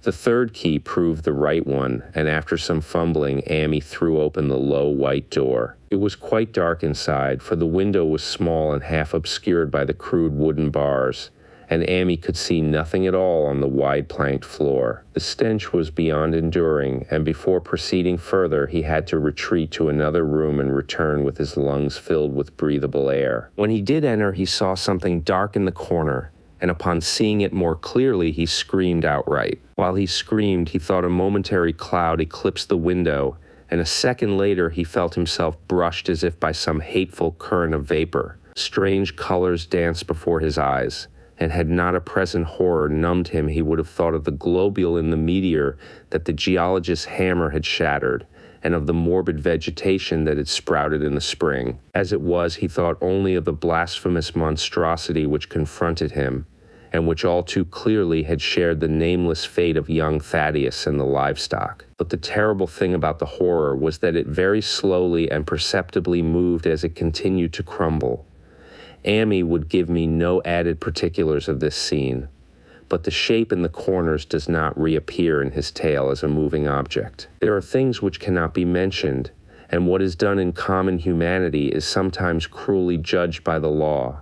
The 3rd key proved the right one, and after some fumbling, Amy threw open the low white door. It was quite dark inside, for the window was small and half obscured by the crude wooden bars, and Amy could see nothing at all on the wide planked floor. The stench was beyond enduring, and before proceeding further, he had to retreat to another room and return with his lungs filled with breathable air. When he did enter, he saw something dark in the corner, and upon seeing it more clearly, he screamed outright. While he screamed, he thought a momentary cloud eclipsed the window, and a second later he felt himself brushed as if by some hateful current of vapor. Strange colors danced before his eyes, and had not a present horror numbed him, he would have thought of the globule in the meteor that the geologist's hammer had shattered, and of the morbid vegetation that had sprouted in the spring. As it was, he thought only of the blasphemous monstrosity which confronted him, and which all too clearly had shared the nameless fate of young Thaddeus and the livestock. But the terrible thing about the horror was that it very slowly and perceptibly moved as it continued to crumble. Amy would give me no added particulars of this scene, but the shape in the corners does not reappear in his tale as a moving object. There are things which cannot be mentioned, and what is done in common humanity is sometimes cruelly judged by the law.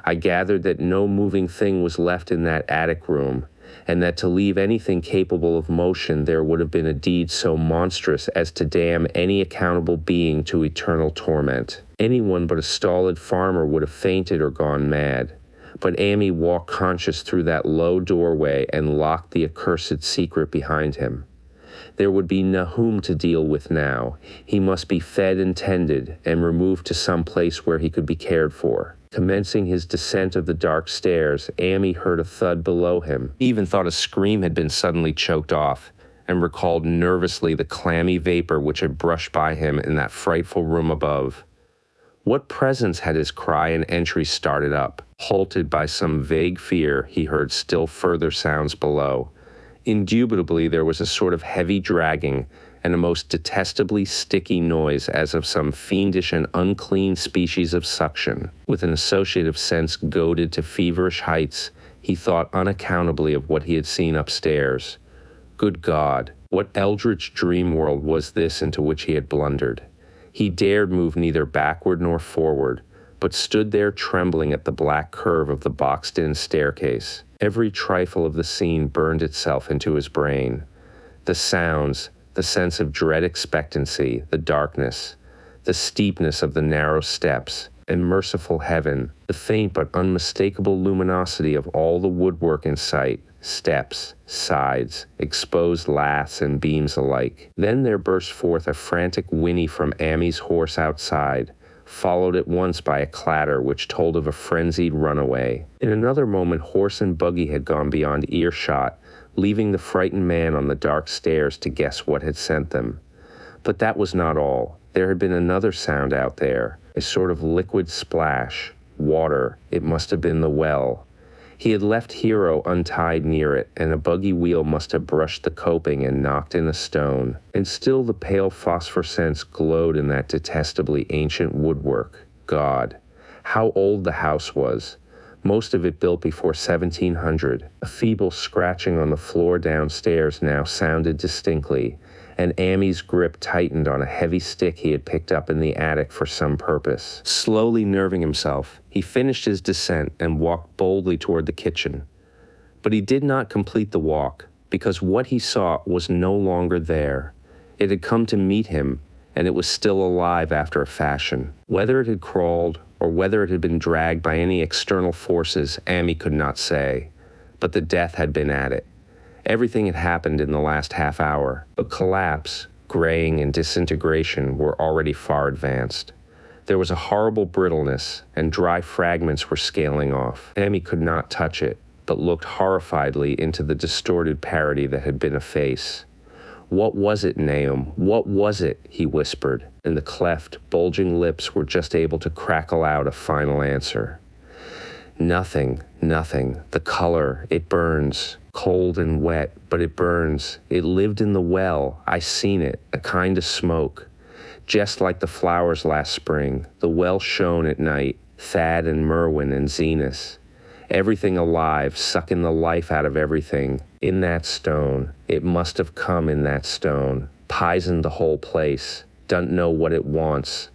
I gathered that no moving thing was left in that attic room, and that to leave anything capable of motion there would have been a deed so monstrous as to damn any accountable being to eternal torment. Anyone but a stolid farmer would have fainted or gone mad. But Amy walked conscious through that low doorway and locked the accursed secret behind him. There would be Nahum to deal with now. He must be fed and tended, and removed to some place where he could be cared for. Commencing his descent of the dark stairs, Amy heard a thud below him. He even thought a scream had been suddenly choked off, and recalled nervously the clammy vapor which had brushed by him in that frightful room above. What presence had his cry and entry started up? Halted by some vague fear, he heard still further sounds below. Indubitably there was a sort of heavy dragging, and a most detestably sticky noise as of some fiendish and unclean species of suction. With an associative sense goaded to feverish heights, he thought unaccountably of what he had seen upstairs. Good God, what eldritch dream world was this into which he had blundered? He dared move neither backward nor forward, but stood there trembling at the black curve of the boxed-in staircase. Every trifle of the scene burned itself into his brain. The sounds, the sense of dread expectancy, the darkness, the steepness of the narrow steps, and merciful heaven, the faint but unmistakable luminosity of all the woodwork in sight, steps, sides, exposed laths and beams alike. Then there burst forth a frantic whinny from Amy's horse outside, followed at once by a clatter which told of a frenzied runaway. In another moment horse and buggy had gone beyond earshot, leaving the frightened man on the dark stairs to guess what had sent them. But that was not all. There had been another sound out there, a sort of liquid splash. Water. It must have been the well. He had left Hero untied near it, and a buggy wheel must have brushed the coping and knocked in a stone. And still the pale phosphorescence glowed in that detestably ancient woodwork. God, how old the house was! Most of it built before 1700. A feeble scratching on the floor downstairs now sounded distinctly, and Amy's grip tightened on a heavy stick he had picked up in the attic for some purpose. Slowly nerving himself, he finished his descent and walked boldly toward the kitchen. But he did not complete the walk, because what he saw was no longer there. It had come to meet him, and it was still alive after a fashion. Whether it had crawled, or whether it had been dragged by any external forces, Amy could not say. But the death had been at it. Everything had happened in the last half hour, but collapse, graying, and disintegration were already far advanced. There was a horrible brittleness, and dry fragments were scaling off. Amy could not touch it, but looked horrifiedly into the distorted parody that had been a face. "What was it, Nahum? What was it?" he whispered, and the cleft, bulging lips were just able to crackle out a final answer. "Nothing, nothing. The color, it burns. Cold and wet, but it burns. It lived in the well. I seen it, a kind of smoke. Just like the flowers last spring. The well shone at night. Thad and Merwin and Zenas. Everything alive, sucking the life out of everything. In that stone. It must have come in that stone. Poisoned the whole place. Don't know what it wants.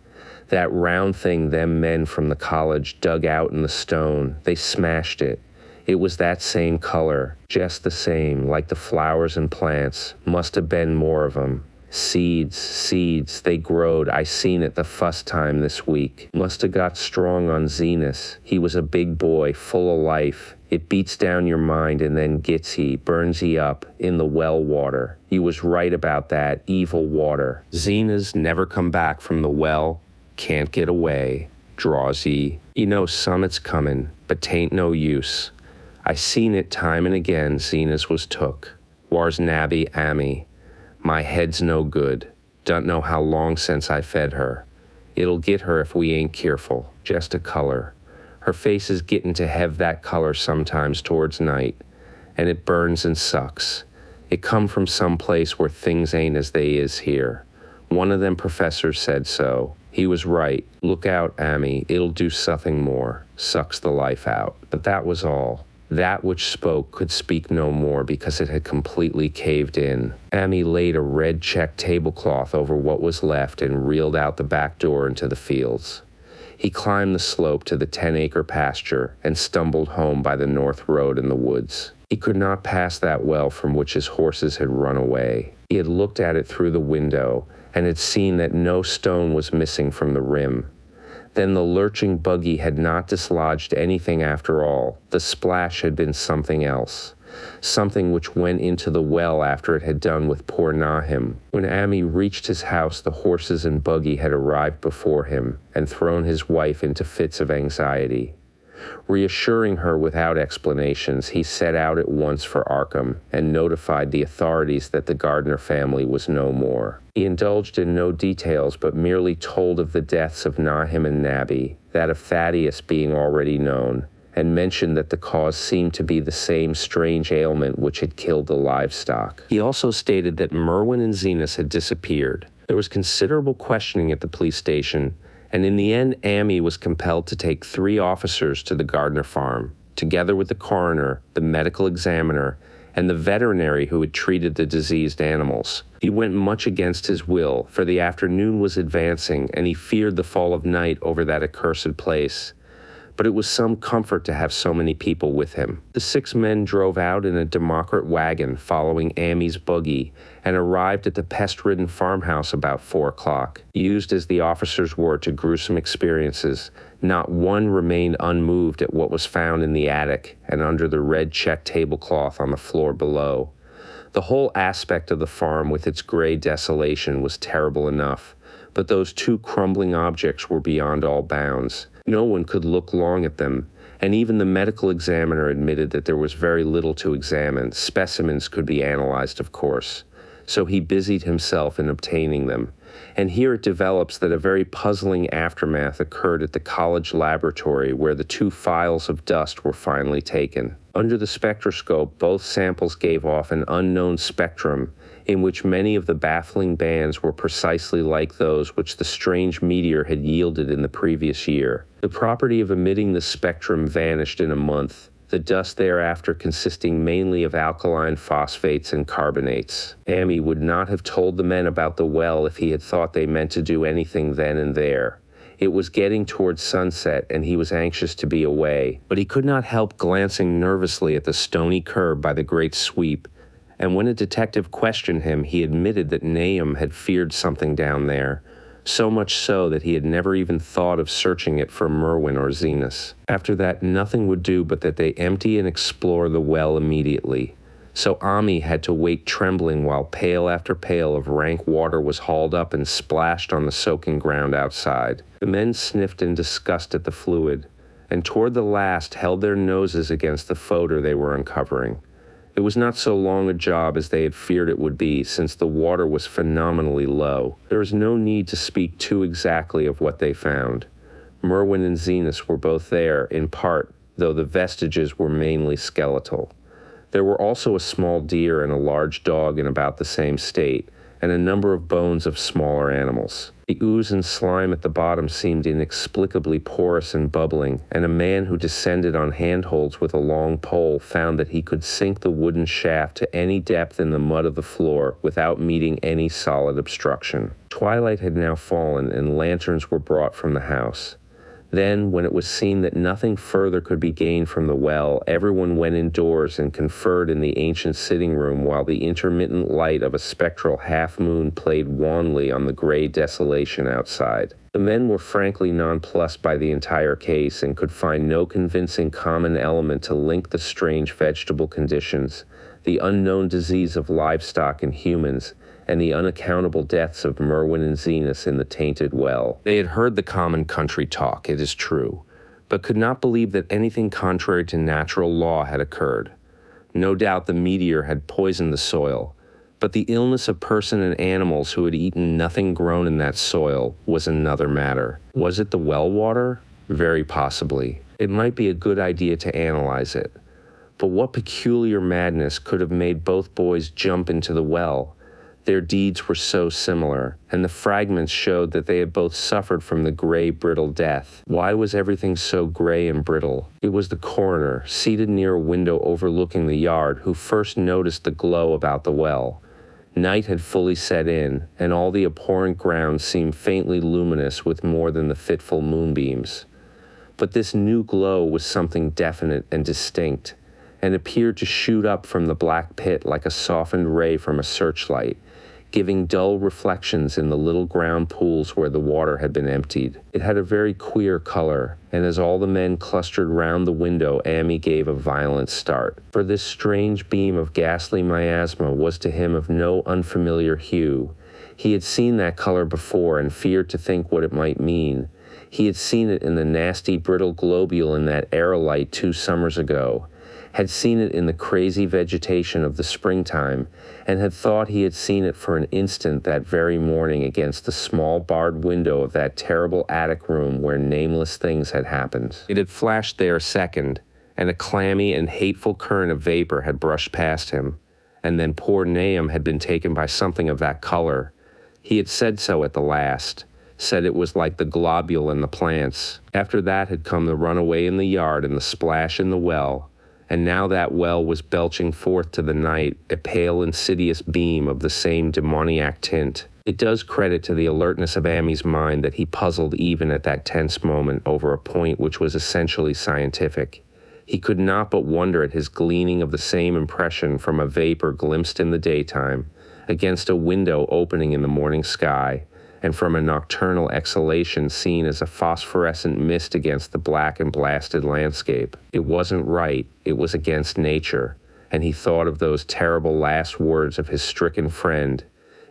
That round thing them men from the college dug out in the stone. They smashed it. It was that same color, just the same, like the flowers and plants. Must have been more of 'em. Seeds, they growed. I seen it the first time this week. Must have got strong on Zenas. He was a big boy, full of life. It beats down your mind and then gets ye, burns ye up, in the well water. You was right about that, evil water. Zenas never come back from the well, can't get away, draws ye. You know summit's comin', but 'tain't no use. I seen it time and again, Zenas was took. War's nabby Amy. My head's no good. Don't know how long since I fed her. It'll get her if we ain't careful. Just a color. Her face is gettin' to have that color sometimes towards night, and it burns and sucks. It come from some place where things ain't as they is here. One of them professors said so. He was right. Look out, Amy. It'll do something more. Sucks the life out. But that was all. That which spoke could speak no more because it had completely caved in. Amy laid a red check tablecloth over what was left and reeled out the back door into the fields. He climbed the slope to the 10-acre pasture and stumbled home by the north road in the woods. He could not pass that well from which his horses had run away. He had looked at it through the window and had seen that no stone was missing from the rim. Then the lurching buggy had not dislodged anything after all. The splash had been something else. Something which went into the well after it had done with poor Nahum. When Amy reached his house, the horses and buggy had arrived before him and thrown his wife into fits of anxiety. Reassuring her without explanations, he set out at once for Arkham and notified the authorities that the Gardner family was no more. He indulged in no details, but merely told of the deaths of Nahum and Nabby, that of Thaddeus being already known, and mentioned that the cause seemed to be the same strange ailment which had killed the livestock. He also stated that Merwin and Zenas had disappeared. There was considerable questioning at the police station, and in the end, Amy was compelled to take 3 officers to the Gardner farm, together with the coroner, the medical examiner, and the veterinary who had treated the diseased animals. He went much against his will, for the afternoon was advancing, and he feared the fall of night over that accursed place. But it was some comfort to have so many people with him. The 6 men drove out in a Democrat wagon following Amy's buggy and arrived at the pest-ridden farmhouse about 4 o'clock. Used as the officers were to gruesome experiences, not one remained unmoved at what was found in the attic and under the red check tablecloth on the floor below. The whole aspect of the farm with its gray desolation was terrible enough, but those 2 crumbling objects were beyond all bounds. No one could look long at them, and even the medical examiner admitted that there was very little to examine. Specimens could be analyzed, of course, so he busied himself in obtaining them. And here it develops that a very puzzling aftermath occurred at the college laboratory where the 2 files of dust were finally taken. Under the spectroscope, both samples gave off an unknown spectrum in which many of the baffling bands were precisely like those which the strange meteor had yielded in the previous year. The property of emitting the spectrum vanished in a month. the dust thereafter consisting mainly of alkaline phosphates and carbonates. Amy would not have told the men about the well if he had thought they meant to do anything then and there. It was getting towards sunset, and he was anxious to be away, but he could not help glancing nervously at the stony curb by the great sweep, and when a detective questioned him, he admitted that Nahum had feared something down there, so much so that he had never even thought of searching it for Merwin or Zenas. After that, nothing would do but that they empty and explore the well immediately. So Ami had to wait trembling while pail after pail of rank water was hauled up and splashed on the soaking ground outside. The men sniffed in disgust at the fluid, and toward the last held their noses against the fodder they were uncovering. It was not so long a job as they had feared it would be, since the water was phenomenally low. There is no need to speak too exactly of what they found. Merwin and Zenas were both there, in part, though the vestiges were mainly skeletal. There were also a small deer and a large dog in about the same state, and a number of bones of smaller animals. The ooze and slime at the bottom seemed inexplicably porous and bubbling, and a man who descended on handholds with a long pole found that he could sink the wooden shaft to any depth in the mud of the floor without meeting any solid obstruction. Twilight had now fallen, and lanterns were brought from the house. Then, when it was seen that nothing further could be gained from the well, everyone went indoors and conferred in the ancient sitting room while the intermittent light of a spectral half-moon played wanly on the gray desolation outside. The men were frankly nonplussed by the entire case and could find no convincing common element to link the strange vegetable conditions, the unknown disease of livestock and humans, and the unaccountable deaths of Merwin and Zenas in the tainted well. They had heard the common country talk, it is true, but could not believe that anything contrary to natural law had occurred. No doubt the meteor had poisoned the soil, but the illness of person and animals who had eaten nothing grown in that soil was another matter. Was it the well water? Very possibly. It might be a good idea to analyze it. But what peculiar madness could have made both boys jump into the well? Their deeds were so similar, and the fragments showed that they had both suffered from the gray, brittle death. Why was everything so gray and brittle? It was the coroner, seated near a window overlooking the yard, who first noticed the glow about the well. Night had fully set in, and all the abhorrent ground seemed faintly luminous with more than the fitful moonbeams. But this new glow was something definite and distinct, and appeared to shoot up from the black pit like a softened ray from a searchlight, giving dull reflections in the little ground pools where the water had been emptied. It had a very queer color, and as all the men clustered round the window, Amy gave a violent start. For this strange beam of ghastly miasma was to him of no unfamiliar hue. He had seen that color before and feared to think what it might mean. He had seen it in the nasty brittle globule in that aerolite 2 summers ago, had seen it in the crazy vegetation of the springtime, and had thought he had seen it for an instant that very morning against the small barred window of that terrible attic room where nameless things had happened. It had flashed there a second, and a clammy and hateful current of vapor had brushed past him, and then poor Nahum had been taken by something of that color. He had said so at the last, said it was like the globule in the plants. After that had come the runaway in the yard and the splash in the well, and now that well was belching forth to the night a pale, insidious beam of the same demoniac tint. It does credit to the alertness of Amy's mind that he puzzled even at that tense moment over a point which was essentially scientific. He could not but wonder at his gleaning of the same impression from a vapor glimpsed in the daytime, against a window opening in the morning sky, and from a nocturnal exhalation seen as a phosphorescent mist against the black and blasted landscape. It wasn't right, it was against nature, and he thought of those terrible last words of his stricken friend.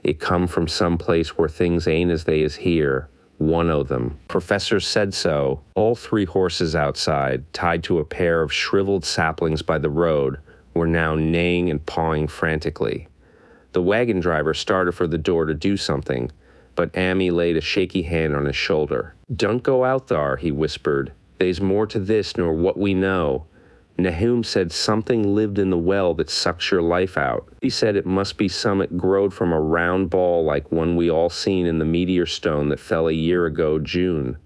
It come from some place where things ain't as they is here, one o' them. Professor said so. All 3 horses outside, tied to a pair of shriveled saplings by the road, were now neighing and pawing frantically. The wagon driver started for the door to do something, but Amy laid a shaky hand on his shoulder. "Don't go out thar," he whispered. "They's more to this nor what we know. Nahum said something lived in the well that sucks your life out. He said it must be summat growed from a round ball like one we all seen in the meteor stone that fell a year ago June.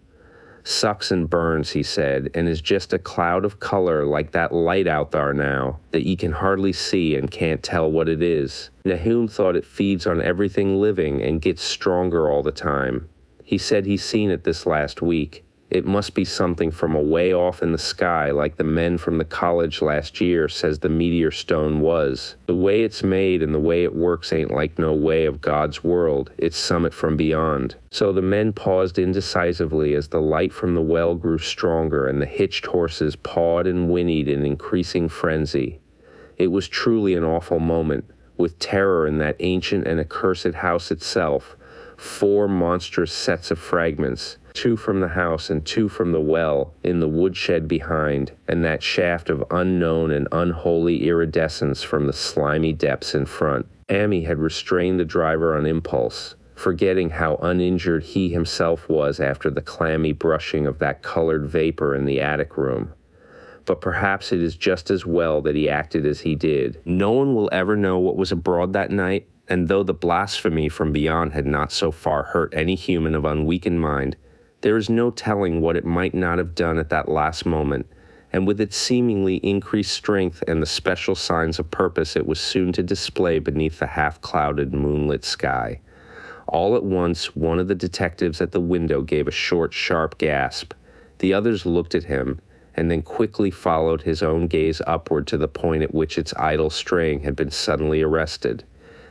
Sucks and burns, he said, and is just a cloud of color like that light out there now, that ye can hardly see and can't tell what it is. Nahum thought it feeds on everything living and gets stronger all the time. He said he's seen it this last week. It must be something from away off in the sky, like the men from the college last year says the meteor stone was. The way it's made and the way it works ain't like no way of God's world. It's summit from beyond. So the men paused indecisively as the light from the well grew stronger and the hitched horses pawed and whinnied in increasing frenzy. It was truly an awful moment, with terror in that ancient and accursed house itself. 4 monstrous sets of fragments, 2 from the house and 2 from the well, in the woodshed behind, and that shaft of unknown and unholy iridescence from the slimy depths in front. Amy had restrained the driver on impulse, forgetting how uninjured he himself was after the clammy brushing of that colored vapor in the attic room. But perhaps it is just as well that he acted as he did. No one will ever know what was abroad that night, and though the blasphemy from beyond had not so far hurt any human of unweakened mind, there is no telling what it might not have done at that last moment, and with its seemingly increased strength and the special signs of purpose it was soon to display beneath the half-clouded, moonlit sky. All at once, one of the detectives at the window gave a short, sharp gasp. The others looked at him, and then quickly followed his own gaze upward to the point at which its idle straying had been suddenly arrested.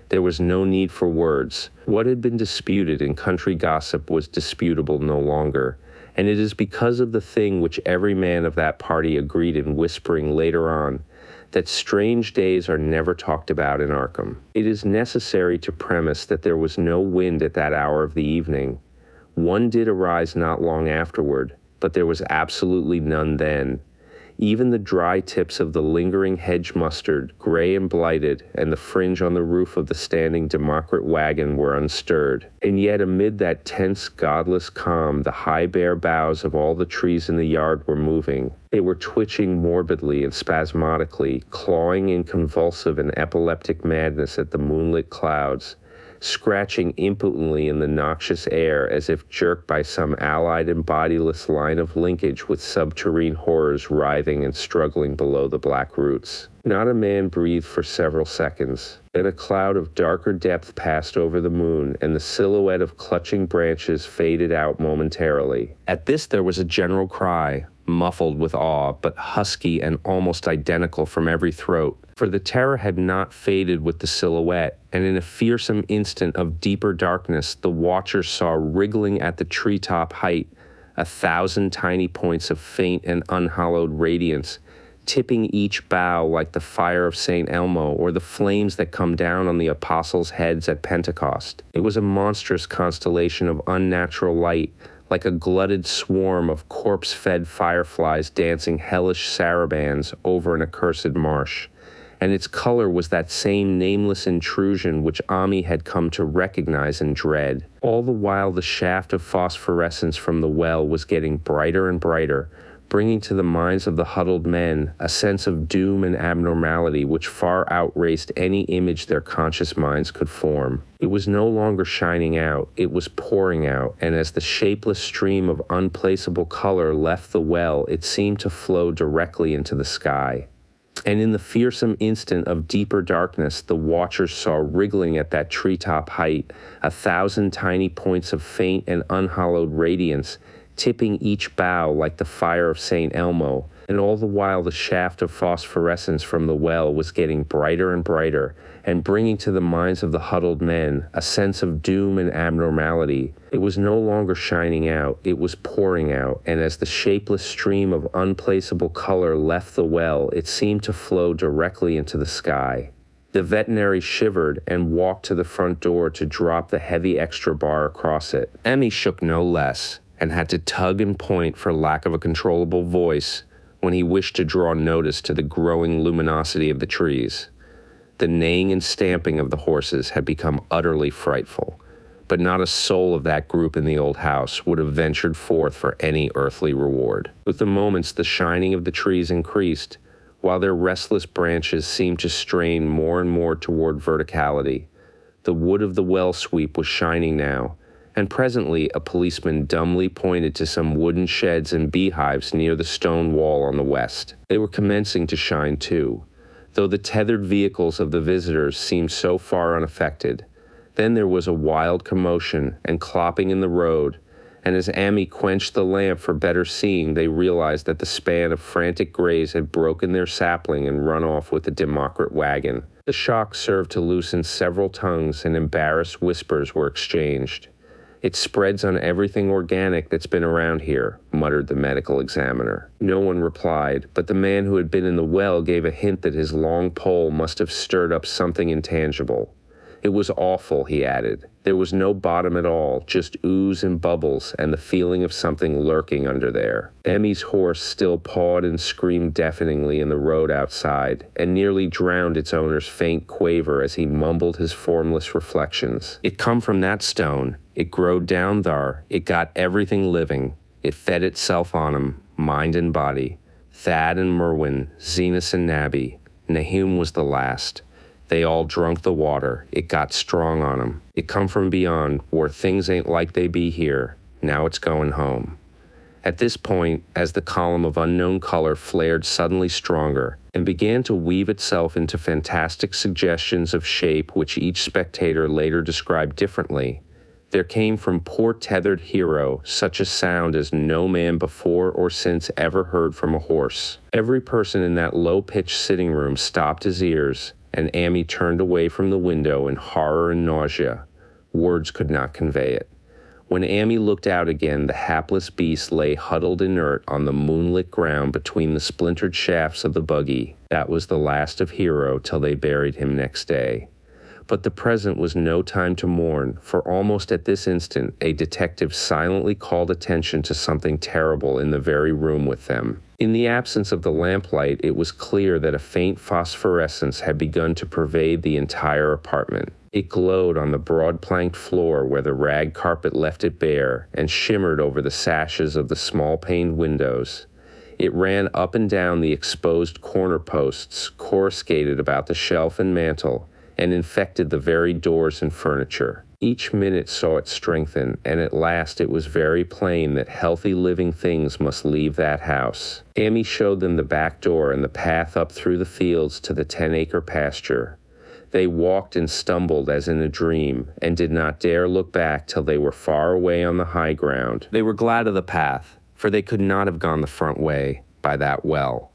There was no need for words. What had been disputed in country gossip was disputable no longer, and it is because of the thing which every man of that party agreed in whispering later on, that strange days are never talked about in Arkham. It is necessary to premise that there was no wind at that hour of the evening. One did arise not long afterward, but there was absolutely none then. Even the dry tips of the lingering hedge mustard, gray and blighted, and the fringe on the roof of the standing Democrat wagon were unstirred. And yet amid that tense, godless calm, the high bare boughs of all the trees in the yard were moving. They were twitching morbidly and spasmodically, clawing in convulsive and epileptic madness at the moonlit clouds, scratching impotently in the noxious air as if jerked by some allied and bodiless line of linkage with subterrene horrors writhing and struggling below the black roots. Not a man breathed for several seconds. Then a cloud of darker depth passed over the moon, and the silhouette of clutching branches faded out momentarily. At this there was a general cry, muffled with awe, but husky and almost identical from every throat. For the terror had not faded with the silhouette, and in a fearsome instant of deeper darkness, the watchers saw wriggling at the treetop height 1,000 tiny points of faint and unhallowed radiance, tipping each bough like the fire of St. Elmo or the flames that come down on the apostles' heads at Pentecost. It was a monstrous constellation of unnatural light, like a glutted swarm of corpse-fed fireflies dancing hellish sarabands over an accursed marsh. And its color was that same nameless intrusion which Ami had come to recognize and dread. All the while the shaft of phosphorescence from the well was getting brighter and brighter, bringing to the minds of the huddled men a sense of doom and abnormality which far outraced any image their conscious minds could form. It was no longer shining out, it was pouring out, and as the shapeless stream of unplaceable color left the well, it seemed to flow directly into the sky. And in the fearsome instant of deeper darkness, the watchers saw wriggling at that treetop height 1,000 tiny points of faint and unhallowed radiance, tipping each bough like the fire of St. Elmo, and all the while the shaft of phosphorescence from the well was getting brighter and brighter, and bringing to the minds of the huddled men a sense of doom and abnormality. It was no longer shining out, it was pouring out, and as the shapeless stream of unplaceable color left the well, it seemed to flow directly into the sky. The veterinary shivered and walked to the front door to drop the heavy extra bar across it. Emmy shook no less, and had to tug and point for lack of a controllable voice when he wished to draw notice to the growing luminosity of the trees. The neighing and stamping of the horses had become utterly frightful, but not a soul of that group in the old house would have ventured forth for any earthly reward. With the moments the shining of the trees increased, while their restless branches seemed to strain more and more toward verticality. The wood of the well sweep was shining now, and presently a policeman dumbly pointed to some wooden sheds and beehives near the stone wall on the west. They were commencing to shine too, though the tethered vehicles of the visitors seemed so far unaffected. Then there was a wild commotion and clopping in the road, and as Amy quenched the lamp for better seeing, they realized that the span of frantic grays had broken their sapling and run off with the Democrat wagon. The shock served to loosen several tongues, and embarrassed whispers were exchanged. "It spreads on everything organic that's been around here," muttered the medical examiner. No one replied, but the man who had been in the well gave a hint that his long pole must have stirred up something intangible. "It was awful," he added. "There was no bottom at all, just ooze and bubbles and the feeling of something lurking under there." Emmy's horse still pawed and screamed deafeningly in the road outside, and nearly drowned its owner's faint quaver as he mumbled his formless reflections. "It come from that stone. It growed down thar. It got everything living. It fed itself on 'em, mind and body. Thad and Merwin, Zenas and Nabby. Nahum was the last. They all drunk the water. It got strong on 'em. It come from beyond, where things ain't like they be here. Now it's going home." At this point, as the column of unknown color flared suddenly stronger and began to weave itself into fantastic suggestions of shape which each spectator later described differently, there came from poor tethered hero such a sound as no man before or since ever heard from a horse. Every person in that low-pitched sitting room stopped his ears, and Amy turned away from the window in horror and nausea. Words could not convey it. When Amy looked out again, the hapless beast lay huddled inert on the moonlit ground between the splintered shafts of the buggy. That was the last of Hero till they buried him next day. But the present was no time to mourn, for almost at this instant a detective silently called attention to something terrible in the very room with them. In the absence of the lamplight, it was clear that a faint phosphorescence had begun to pervade the entire apartment. It glowed on the broad-planked floor where the rag carpet left it bare, and shimmered over the sashes of the small-paned windows. It ran up and down the exposed corner posts, coruscated about the shelf and mantel, and infected the very doors and furniture. Each minute saw it strengthen, and at last it was very plain that healthy living things must leave that house. Amy showed them the back door and the path up through the fields to the 10-acre pasture. They walked and stumbled as in a dream, and did not dare look back till they were far away on the high ground. They were glad of the path, for they could not have gone the front way, by that well.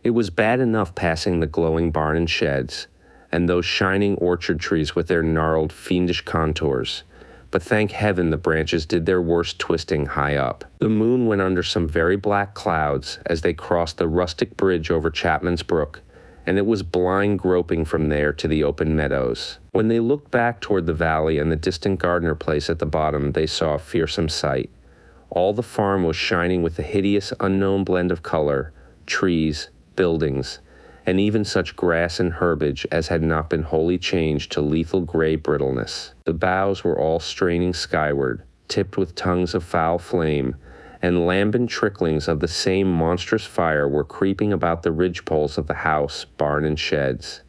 It was bad enough passing the glowing barn and sheds, and those shining orchard trees with their gnarled, fiendish contours. But thank heaven the branches did their worst twisting high up. The moon went under some very black clouds as they crossed the rustic bridge over Chapman's Brook, and it was blind groping from there to the open meadows. When they looked back toward the valley and the distant Gardner place at the bottom, they saw a fearsome sight. All the farm was shining with a hideous, unknown blend of color, trees, buildings, and even such grass and herbage as had not been wholly changed to lethal gray brittleness. The boughs were all straining skyward, tipped with tongues of foul flame, and lambent tricklings of the same monstrous fire were creeping about the ridgepoles of the house, barn, and sheds.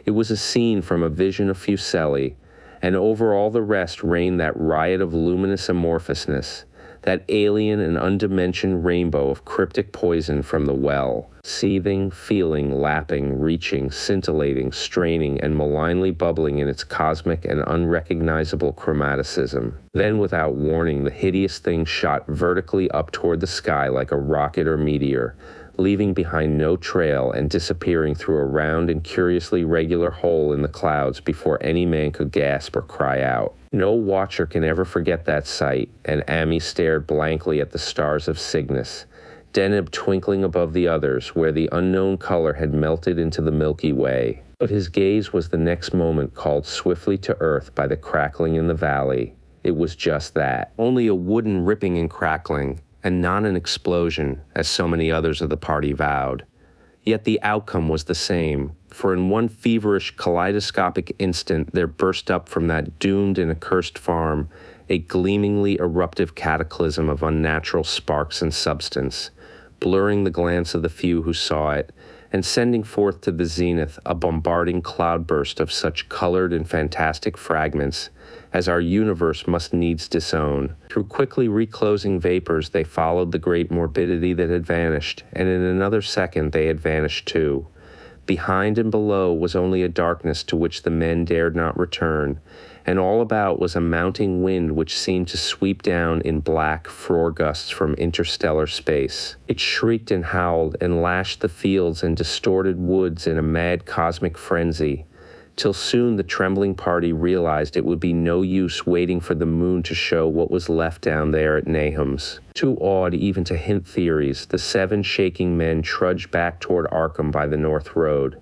It was a scene from a vision of Fuseli, and over all the rest reigned that riot of luminous amorphousness, that alien and undimensioned rainbow of cryptic poison from the well, seething, feeling, lapping, reaching, scintillating, straining, and malignly bubbling in its cosmic and unrecognizable chromaticism. Then, without warning, the hideous thing shot vertically up toward the sky like a rocket or meteor, leaving behind no trail and disappearing through a round and curiously regular hole in the clouds before any man could gasp or cry out. No watcher can ever forget that sight, and Amy stared blankly at the stars of Cygnus, Deneb twinkling above the others, where the unknown color had melted into the Milky Way. But his gaze was the next moment called swiftly to earth by the crackling in the valley. It was just that. Only a wooden ripping and crackling, and not an explosion, as so many others of the party vowed. Yet the outcome was the same, for in one feverish, kaleidoscopic instant there burst up from that doomed and accursed farm a gleamingly eruptive cataclysm of unnatural sparks and substance, blurring the glance of the few who saw it, and sending forth to the zenith a bombarding cloudburst of such colored and fantastic fragments as our universe must needs disown. Through quickly reclosing vapors, they followed the great morbidity that had vanished, and in another second they had vanished too. Behind and below was only a darkness to which the men dared not return, and all about was a mounting wind which seemed to sweep down in black frore gusts from interstellar space. It shrieked and howled and lashed the fields and distorted woods in a mad cosmic frenzy, till soon the trembling party realized it would be no use waiting for the moon to show what was left down there at Nahum's. Too awed even to hint theories, the 7 shaking men trudged back toward Arkham by the North Road.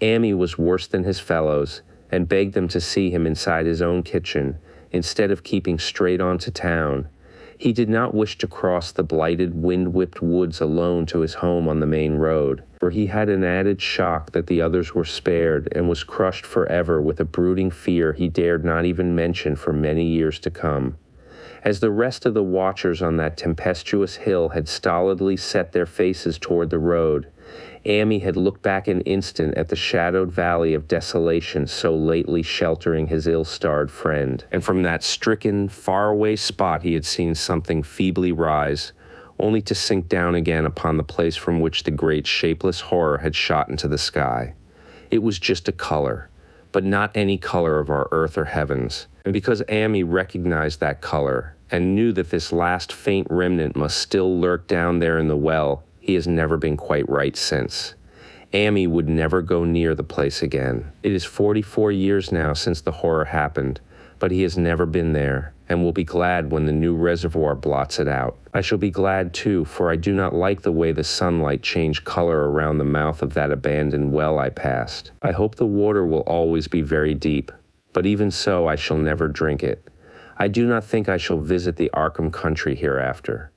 Amy was worse than his fellows, and begged them to see him inside his own kitchen, instead of keeping straight on to town. He did not wish to cross the blighted, wind-whipped woods alone to his home on the main road, for he had an added shock that the others were spared, and was crushed forever with a brooding fear he dared not even mention for many years to come. As the rest of the watchers on that tempestuous hill had stolidly set their faces toward the road, Amy had looked back an instant at the shadowed valley of desolation so lately sheltering his ill-starred friend, and from that stricken, faraway spot he had seen something feebly rise, only to sink down again upon the place from which the great shapeless horror had shot into the sky. It was just a color, but not any color of our earth or heavens, and because Amy recognized that color, and knew that this last faint remnant must still lurk down there in the well, he has never been quite right since. Amy would never go near the place again. It is 44 years now since the horror happened, but he has never been there, and will be glad when the new reservoir blots it out. I shall be glad too, for I do not like the way the sunlight changed color around the mouth of that abandoned well I passed. I hope the water will always be very deep, but even so I shall never drink it. I do not think I shall visit the Arkham country hereafter.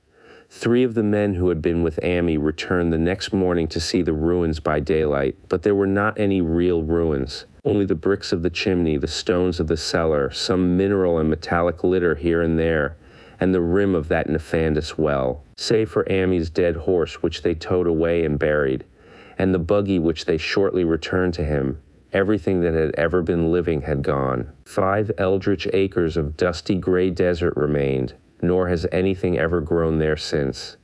3 of the men who had been with Amy returned the next morning to see the ruins by daylight, but there were not any real ruins, only the bricks of the chimney, the stones of the cellar, some mineral and metallic litter here and there, and the rim of that nefandous well, save for Amy's dead horse which they towed away and buried, and the buggy which they shortly returned to him. Everything that had ever been living had gone. 5 eldritch acres of dusty gray desert remained, nor has anything ever grown there since.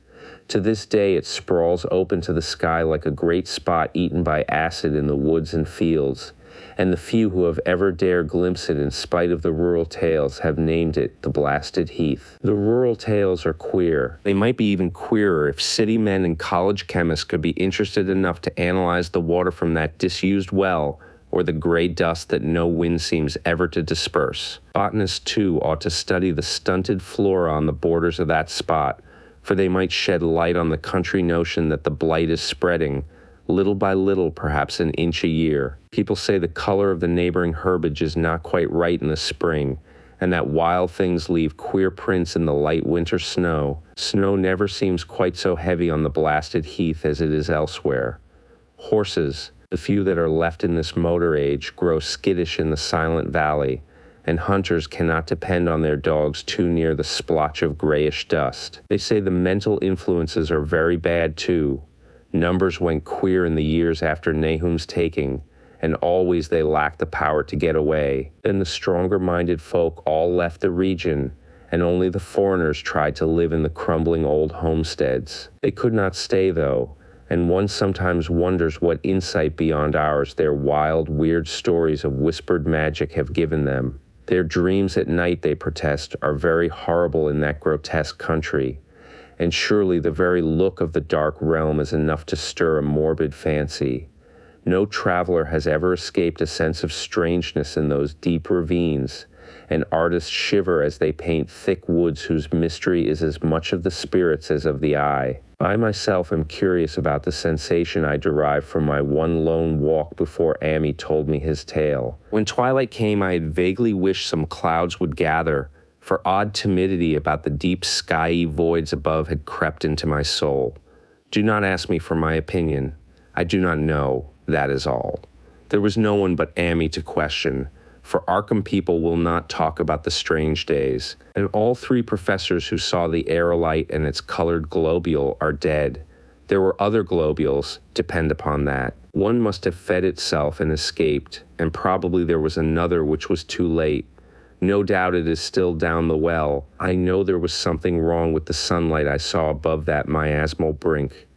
To this day it sprawls open to the sky like a great spot eaten by acid in the woods and fields, and the few who have ever dared glimpse it in spite of the rural tales have named it the Blasted Heath. The rural tales are queer. They might be even queerer if city men and college chemists could be interested enough to analyze the water from that disused well, or the gray dust that no wind seems ever to disperse. Botanists, too, ought to study the stunted flora on the borders of that spot, for they might shed light on the country notion that the blight is spreading, little by little, perhaps an inch a year. People say the color of the neighboring herbage is not quite right in the spring, and that wild things leave queer prints in the light winter snow. Snow never seems quite so heavy on the Blasted Heath as it is elsewhere. Horses, the few that are left in this motor age, grow skittish in the silent valley, and hunters cannot depend on their dogs too near the splotch of grayish dust. They say the mental influences are very bad too. Numbers went queer in the years after Nahum's taking, and always they lacked the power to get away. Then the stronger-minded folk all left the region, and only the foreigners tried to live in the crumbling old homesteads. They could not stay, though, and one sometimes wonders what insight beyond ours their wild, weird stories of whispered magic have given them. Their dreams at night, they protest, are very horrible in that grotesque country, and surely the very look of the dark realm is enough to stir a morbid fancy. No traveler has ever escaped a sense of strangeness in those deep ravines, and artists shiver as they paint thick woods whose mystery is as much of the spirits as of the eye. I myself am curious about the sensation I derived from my one lone walk before Amy told me his tale. When twilight came, I had vaguely wished some clouds would gather, for odd timidity about the deep skyey voids above had crept into my soul. Do not ask me for my opinion. I do not know, that is all. There was no one but Amy to question, for Arkham people will not talk about the strange days, and all 3 professors who saw the aerolite and its colored globule are dead. There were other globules, depend upon that. One must have fed itself and escaped, and probably there was another which was too late. No doubt it is still down the well. I know there was something wrong with the sunlight I saw above that miasmal brink.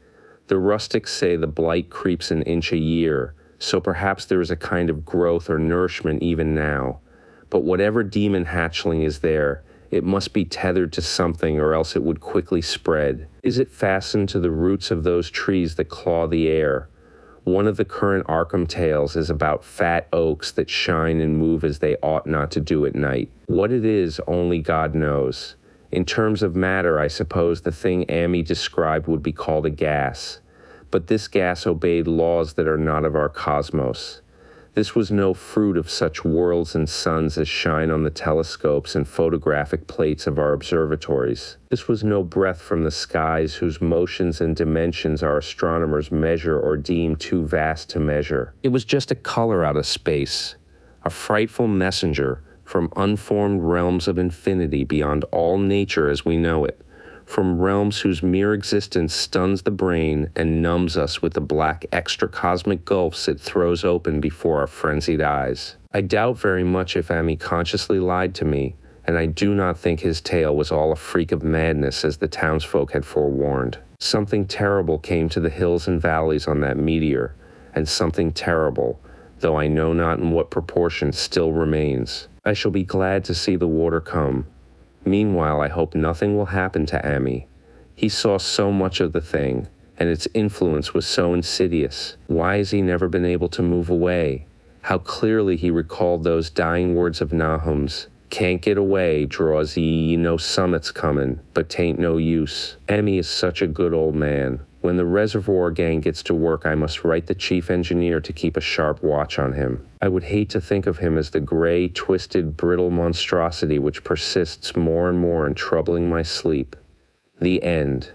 The rustics say the blight creeps an inch a year, so perhaps there is a kind of growth or nourishment even now. But whatever demon hatchling is there, it must be tethered to something or else it would quickly spread. Is it fastened to the roots of those trees that claw the air? One of the current Arkham tales is about fat oaks that shine and move as they ought not to do at night. What it is, only God knows. In terms of matter, I suppose the thing Amy described would be called a gas. But this gas obeyed laws that are not of our cosmos. This was no fruit of such worlds and suns as shine on the telescopes and photographic plates of our observatories. This was no breath from the skies whose motions and dimensions our astronomers measure or deem too vast to measure. It was just a color out of space, a frightful messenger from unformed realms of infinity beyond all nature as we know it, from realms whose mere existence stuns the brain and numbs us with the black extracosmic gulfs it throws open before our frenzied eyes. I doubt very much if Amy consciously lied to me, and I do not think his tale was all a freak of madness as the townsfolk had forewarned. Something terrible came to the hills and valleys on that meteor, and something terrible, though I know not in what proportion, still remains. I shall be glad to see the water come. Meanwhile, I hope nothing will happen to Amy. He saw so much of the thing, and its influence was so insidious. Why has he never been able to move away? How clearly he recalled those dying words of Nahum's. Can't get away, draws ye know summit's comin', but tain't no use. Amy is such a good old man. When the reservoir gang gets to work, I must write the chief engineer to keep a sharp watch on him. I would hate to think of him as the gray, twisted, brittle monstrosity which persists more and more in troubling my sleep. The end.